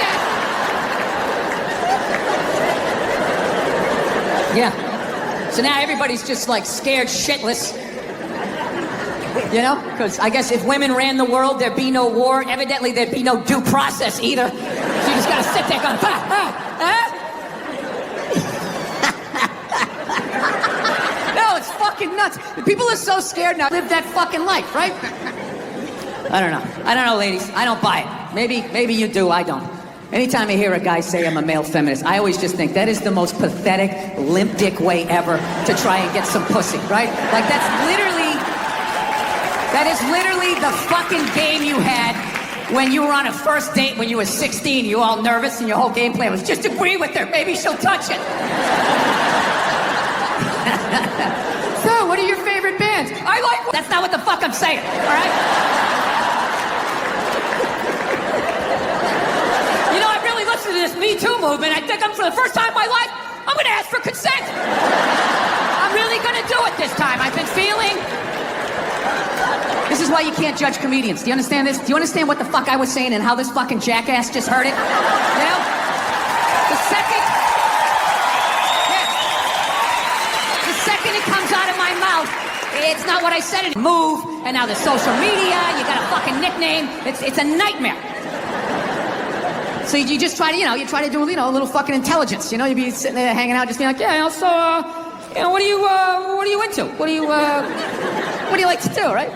S15: that. Yeah. So now everybody's just like scared shitless. You know? Because I guess if women ran the world, there'd be no war. Evidently, there'd be no due process either. So you just gotta sit there going, No, it's fucking nuts. People are so scared now. Live that fucking life, right? I don't know, ladies. I don't buy it. Maybe you do. I don't. Anytime I hear a guy say I'm a male feminist, I always just think that is the most pathetic, limp dick way ever to try and get some pussy, right? Like that is literally the fucking game you had when you were on a first date when you were 16. You were all nervous and your whole game plan was just agree with her. Maybe she'll touch it. So, what are your favorite bands? I like... That's not what the fuck I'm saying, all right? You know, I really listened to this Me Too movement. I think for the first time in my life, I'm going to ask for consent. I'm really going to do it this time. I've been feeling... This is why you can't judge comedians. Do you understand this? Do you understand what the fuck I was saying and how this fucking jackass just heard it? You know? The second it comes out of my mouth, it's not what I said. It move, and now the social media, you got a fucking nickname. It's a nightmare. So you just try to, you try to do, a little fucking intelligence. You be sitting there hanging out, just being like, yeah, so, what are you into? What do you like to do, right?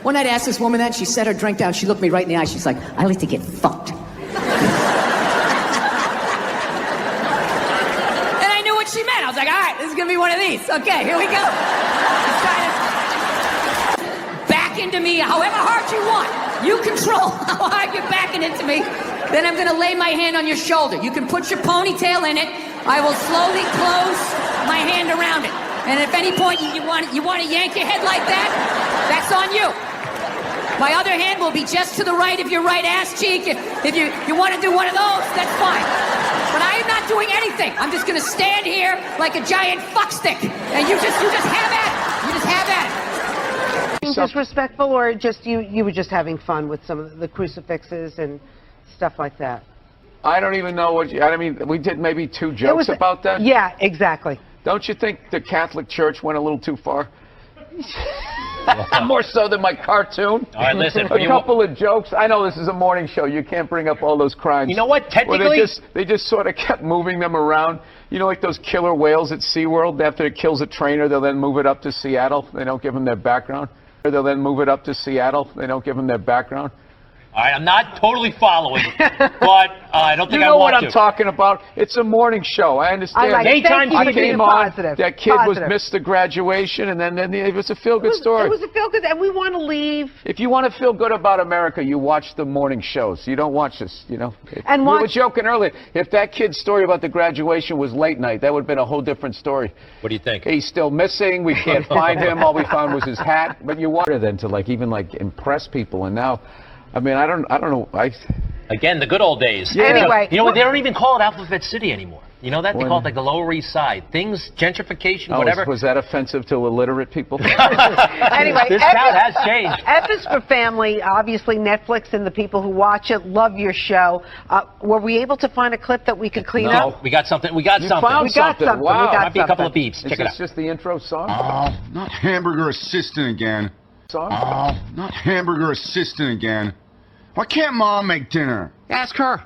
S15: One night I asked this woman that, she set her drink down, she looked me right in the eye, she's like, I like to get fucked. And I knew what she meant. I was like, all right, this is gonna be one of these. Okay, here we go. Just try to back into me however hard you want. You control how hard you're backing into me. Then I'm gonna lay my hand on your shoulder. You can put your ponytail in it. I will slowly close my hand around it. And if at any point you want to yank your head like that, that's on you. My other hand will be just to the right of your right ass cheek. If you want to do one of those, that's fine. But I am not doing anything. I'm just going to stand here like a giant fuckstick, and you just have at it. You just have at it.
S14: Being disrespectful, or just you were just having fun with some of the crucifixes and stuff like that?
S10: I don't even know what I mean, we did maybe 2 jokes about that.
S14: Yeah, exactly.
S10: Don't you think the Catholic Church went a little too far? More so than my cartoon.
S8: All right, listen.
S10: A couple of jokes. I know this is a morning show. You can't bring up all those crimes.
S8: You know what? Technically,
S10: they just sort of kept moving them around. You know, like those killer whales at SeaWorld. After it kills a trainer, they'll then move it up to Seattle. They don't give them their background. Or they'll then move it up to Seattle. They don't give them their background.
S8: all right, I'm not totally following, but I don't think
S10: you know
S8: I want
S10: what
S8: to.
S10: I'm talking about. It's a morning show. I understand.
S14: I
S10: came on.
S14: Positive.
S10: That kid missed the graduation, and then it was a feel-good story.
S14: It was a feel-good, and we want to leave.
S10: If you want to feel good about America, you watch the morning shows. You don't watch this, you know.
S14: And
S10: we were joking earlier. If that kid's story about the graduation was late night, that would have been a whole different story.
S8: What do you think?
S10: He's still missing. We can't find him. All we found was his hat. But you wanted then to even impress people, and now, I mean, I don't know.
S8: Again, the good old days.
S10: Yeah.
S14: Anyway,
S8: you know what? They don't even call it Alphabet City anymore. You know that? They
S10: When?
S8: call it like the Lower East Side. Things, gentrification,
S10: Oh,
S8: whatever.
S10: was that offensive to illiterate people?
S14: Anyway,
S8: this town has changed.
S14: F is for Family. Obviously, Netflix and the people who watch it love your show. Were we able to find a clip that we could clean up?
S8: No, we got something. We got
S10: You
S8: something.
S10: found
S14: We got
S10: something.
S14: something.
S10: Wow.
S14: We got
S8: Might be a couple of
S14: something.
S8: beeps.
S10: Is
S8: Check it
S10: this
S8: out.
S10: just the intro song?
S20: Not hamburger assistant again.
S10: Song?
S20: Not hamburger assistant again. Why can't Mom make dinner?
S22: Ask her.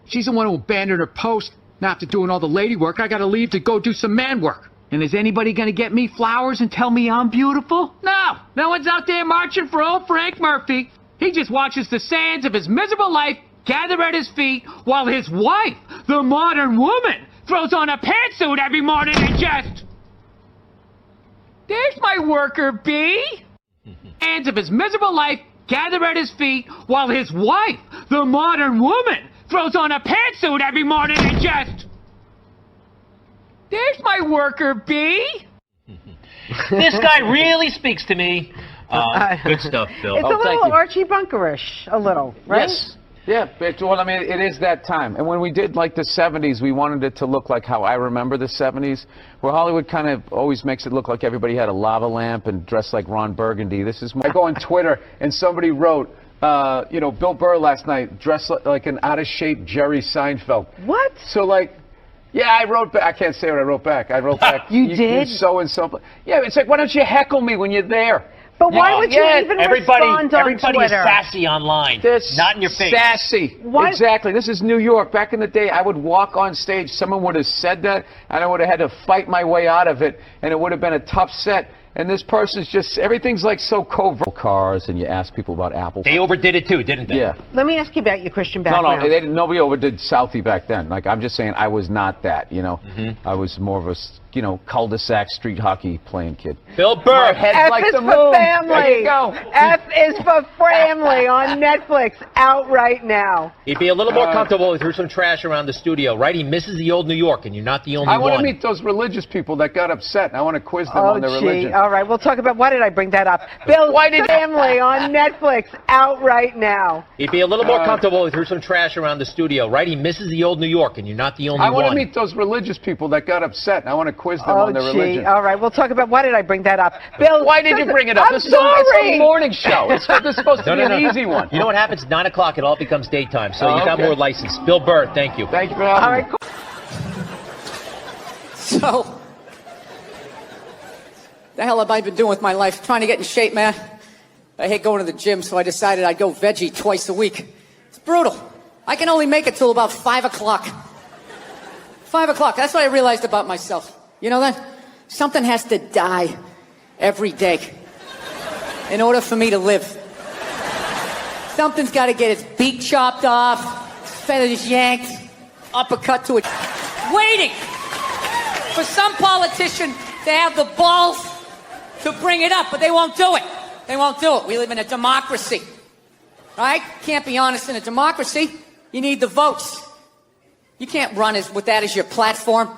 S22: She's the one who abandoned her post. Now after doing all the lady work, I gotta leave to go do some man work. And is anybody gonna get me flowers and tell me I'm beautiful? No. No one's out there marching for old Frank Murphy. He just watches the sands of his miserable life gather at his feet while his wife, the modern woman, throws on a pantsuit every morning and just... There's my worker bee. Sands of his miserable life gather at his feet while his wife, the modern woman, throws on a pantsuit every morning and just... There's my worker bee.
S8: This guy really speaks to me. Good stuff, Bill.
S14: It's a little Archie Bunkerish, a little, right?
S10: Yes. Yeah, well, I mean, it is that time. And when we did, like, the 70s, we wanted it to look like how I remember the 70s, where Hollywood kind of always makes it look like everybody had a lava lamp and dressed like Ron Burgundy. This is more... I go on Twitter, and somebody wrote, you know, Bill Burr last night dressed like an out-of-shape Jerry Seinfeld.
S14: What?
S10: So, like... Yeah, I wrote back. I can't say what I wrote back. I wrote back.
S14: You did?
S10: So-and-so. Yeah, it's like, why don't you heckle me when you're there?
S14: But why would you even respond on
S8: Everybody is
S14: Twitter?
S8: sassy online. Not in your face.
S10: Sassy.
S14: Why?
S10: Exactly. This is New York. Back in the day, I would walk on stage. Someone would have said that, and I would have had to fight my way out of it, and it would have been a tough set. And this person's just, everything's like so covert. Cars, and you ask people about Apple.
S8: They overdid it too, didn't they?
S10: Yeah.
S14: Let me ask you about your Christian background.
S10: No, they didn't. Nobody overdid Southie back then. Like, I'm just saying, I was not that. You know, I was more of a, you know, cul-de-sac street hockey playing kid.
S8: Bill Burr.
S14: F
S10: like
S14: is
S10: the
S14: for
S10: moon.
S14: Family.
S10: There you go.
S14: F is for Family on Netflix, out right now.
S8: He'd be a little more comfortable if he threw some trash around the studio, right? He misses the old New York, and you're not the only
S10: I
S8: one.
S10: want to meet those religious people that got upset, and I want to quiz them on their religion.
S14: All right, we'll talk about, why did I bring that up? Bill, Family on Netflix, out right now.
S8: He'd be a little more comfortable if he threw some trash around the studio, right? He misses the old New York, and you're not the only one.
S10: I want to meet those religious people that got upset, and I want to quiz them on their religion.
S14: All right, we'll talk about, why did I bring that up? Bill,
S10: why did you bring it up?
S14: I'm
S10: This is
S14: sorry.
S10: a morning show. This is supposed to be an easy one.
S8: You know what happens? 9 o'clock, it all becomes daytime, so you got
S10: okay.
S8: more license. Bill Burr, thank you.
S10: Thank you for having me.
S14: Cool.
S22: So, the hell have I been doing with my life? Trying to get in shape, man. I hate going to the gym, so I decided I'd go veggie twice a week. It's brutal. I can only make it till about 5 o'clock. 5 o'clock, that's what I realized about myself. You know that? Something has to die every day in order for me to live. Something's got to get its beak chopped off, feathers yanked, uppercut to it. Waiting for some politician to have the balls to bring it up, but they won't do it. They won't do it. We live in a democracy, right? Can't be honest in a democracy. You need the votes. You can't run with that as your platform.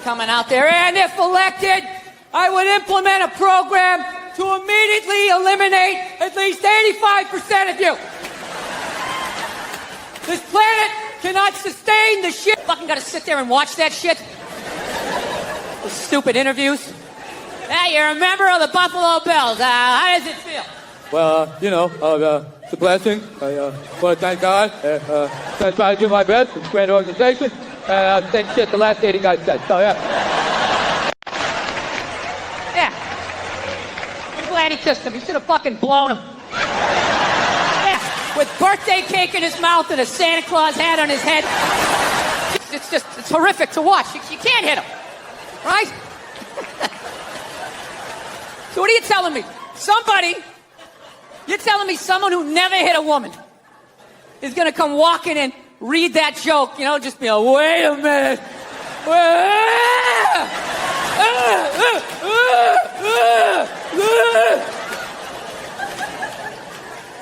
S22: Coming out there, and if elected, I would implement a program to immediately eliminate at least 85% of you. This planet cannot sustain the shit. Fucking gotta sit there and watch that shit. Those stupid interviews. Hey, you're a member of the Buffalo Bills. How does it feel?
S2: Well, it's a blessing. I want to thank God. I try to do my best. It's a great organization. And same shit the last 80 guys said. So, yeah.
S22: Yeah. I'm glad he kissed him. He should have fucking blown him. Yeah. With birthday cake in his mouth and a Santa Claus hat on his head. It's horrific to watch. You can't hit him. Right? So what are you telling me? You're telling me someone who never hit a woman is going to come walking and read that joke, just be like, wait a minute.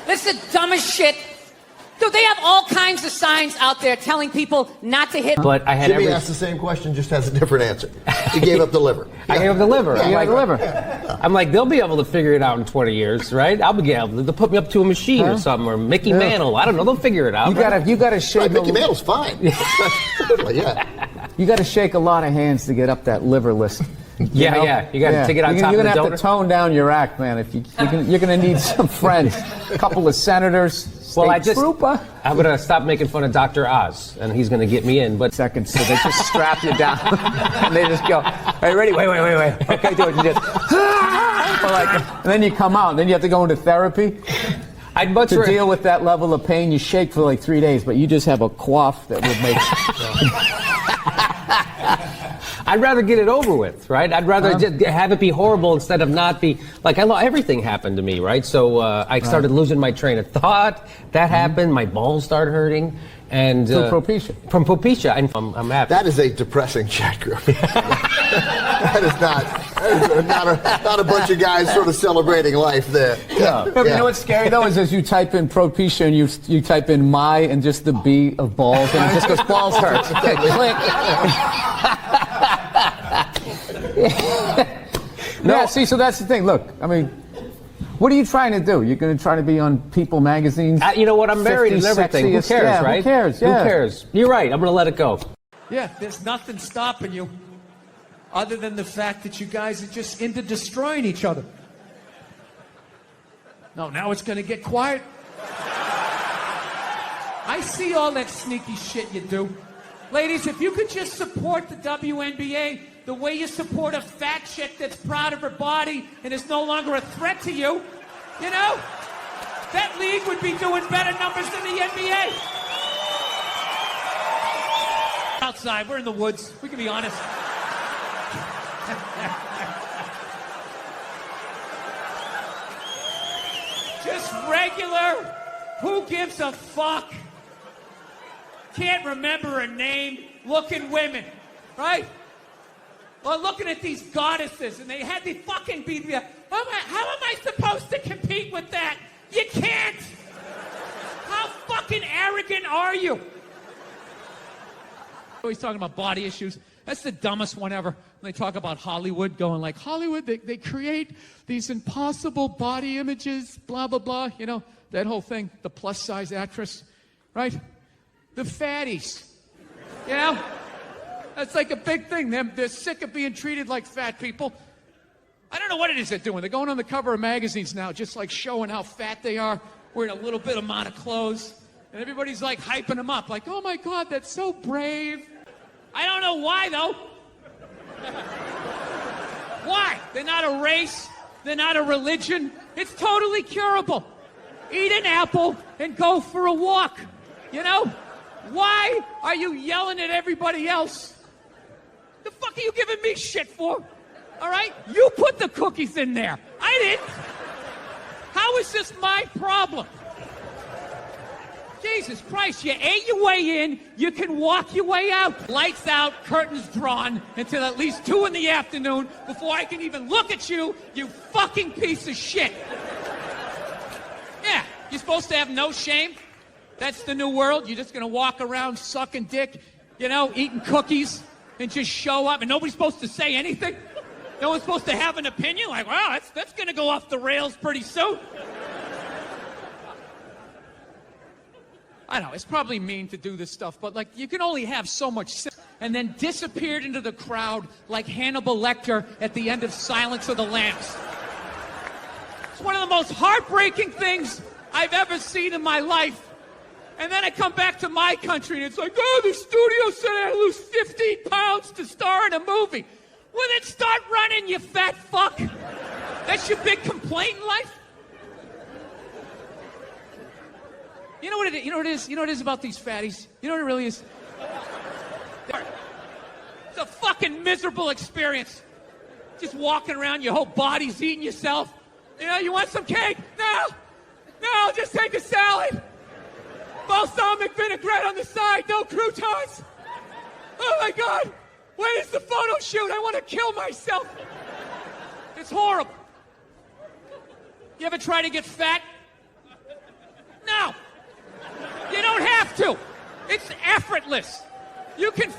S22: This is the dumbest shit. Dude, they have all kinds of signs out there telling people not to hit.
S9: But I had
S23: Jimmy asked the same question, just has a different answer. He gave up the liver.
S9: I gave up the liver.
S23: Yeah,
S9: I'm like, I'm like, they'll be able to figure it out in 20 years, right? I'll be able to. They'll put me up to a machine or something, or Mickey Mantle. I don't know. They'll figure it out.
S4: You gotta shake.
S23: Right, Mickey Mantle's fine. Yeah.
S4: You gotta shake a lot of hands to get up that liver list.
S9: Yeah. You gotta take it on top of the donor.
S4: You're gonna have to tone down your act, man. If you're gonna need some friends, a couple of senators.
S9: Well, I'm gonna stop making fun of Dr. Oz, and he's gonna get me in. But
S4: seconds, so they just strap you down, and they just go, "Hey, ready? Wait. Okay, do it." You just, and then you come out, and then you have to go into therapy.
S9: I'd much
S4: to deal with that level of pain. You shake for like 3 days, but you just have a cough that would make.
S9: I'd rather get it over with, right? I'd rather just have it be horrible instead of not be like everything happened to me, right? So I started losing my train of thought. That happened. My balls started hurting, and
S4: from
S9: Propecia, and I'm happy.
S23: That is a depressing chat group. That is not a bunch of guys sort of celebrating life there.
S4: Yeah. You know what's scary though is as you type in Propecia and you type in my and just the B of balls and it just goes balls hurt. Click. Yeah, see, so that's the thing. Look, I mean, what are you trying to do? You're going to try to be on People magazines?
S9: You know what? I'm married and everything. Who cares, right?
S4: Who cares? Yeah.
S9: Who cares? You're right. I'm going to let it go.
S6: Yeah, there's nothing stopping you other than the fact that you guys are just into destroying each other. No, now it's going to get quiet. I see all that sneaky shit you do. Ladies, if you could just support the WNBA the way you support a fat chick that's proud of her body and is no longer a threat to you, that league would be doing better numbers than the NBA. Outside, we're in the woods. We can be honest. Just regular, who gives a fuck? Can't remember her name, looking women, right? Or looking at these goddesses, and they had the fucking be there. How am I supposed to compete with that? You can't! How fucking arrogant are you? Always talking about body issues. That's the dumbest one ever. When they talk about Hollywood, going like, Hollywood, they create these impossible body images, blah, blah, blah. That whole thing, the plus-size actress, right? The fatties, That's like a big thing. They're sick of being treated like fat people. I don't know what it is they're doing. They're going on the cover of magazines now, just like showing how fat they are, wearing a little bit amount of clothes. And everybody's like hyping them up, like, oh my God, that's so brave. I don't know why, though. Why? They're not a race. They're not a religion. It's totally curable. Eat an apple and go for a walk. Why are you yelling at everybody else? The fuck are you giving me shit for? All right? You put the cookies in there. I didn't. How is this my problem? Jesus Christ, you ate your way in, you can walk your way out. Lights out, curtains drawn until at least 2 in the afternoon before I can even look at you, you fucking piece of shit. Yeah, you're supposed to have no shame? That's the new world? You're just going to walk around sucking dick, eating cookies and just show up and nobody's supposed to say anything?
S1: No one's supposed to have an opinion? Like, wow, that's going to go off the rails pretty soon. I know, it's probably mean to do this stuff, but, like, you can only have so much and then disappeared into the crowd like Hannibal Lecter at the end of Silence of the Lambs. It's one of the most heartbreaking things I've ever seen in my life. And then I come back to my country, and it's like, oh, the studio said I had to lose 15 pounds to star in a movie. Well, then start running, you fat fuck. That's your big complaint in life? You know what it is? You know what it is? You know what it is about these fatties? You know what it really is? It's a fucking miserable experience. Just walking around, your whole body's eating yourself. You know, you want some cake? No, just take a salad. Balsamic vinaigrette on the side, no croutons. Oh my God, when is the photo shoot? I want to kill myself. It's horrible. You ever try to get fat? No. You don't have to. It's effortless. You can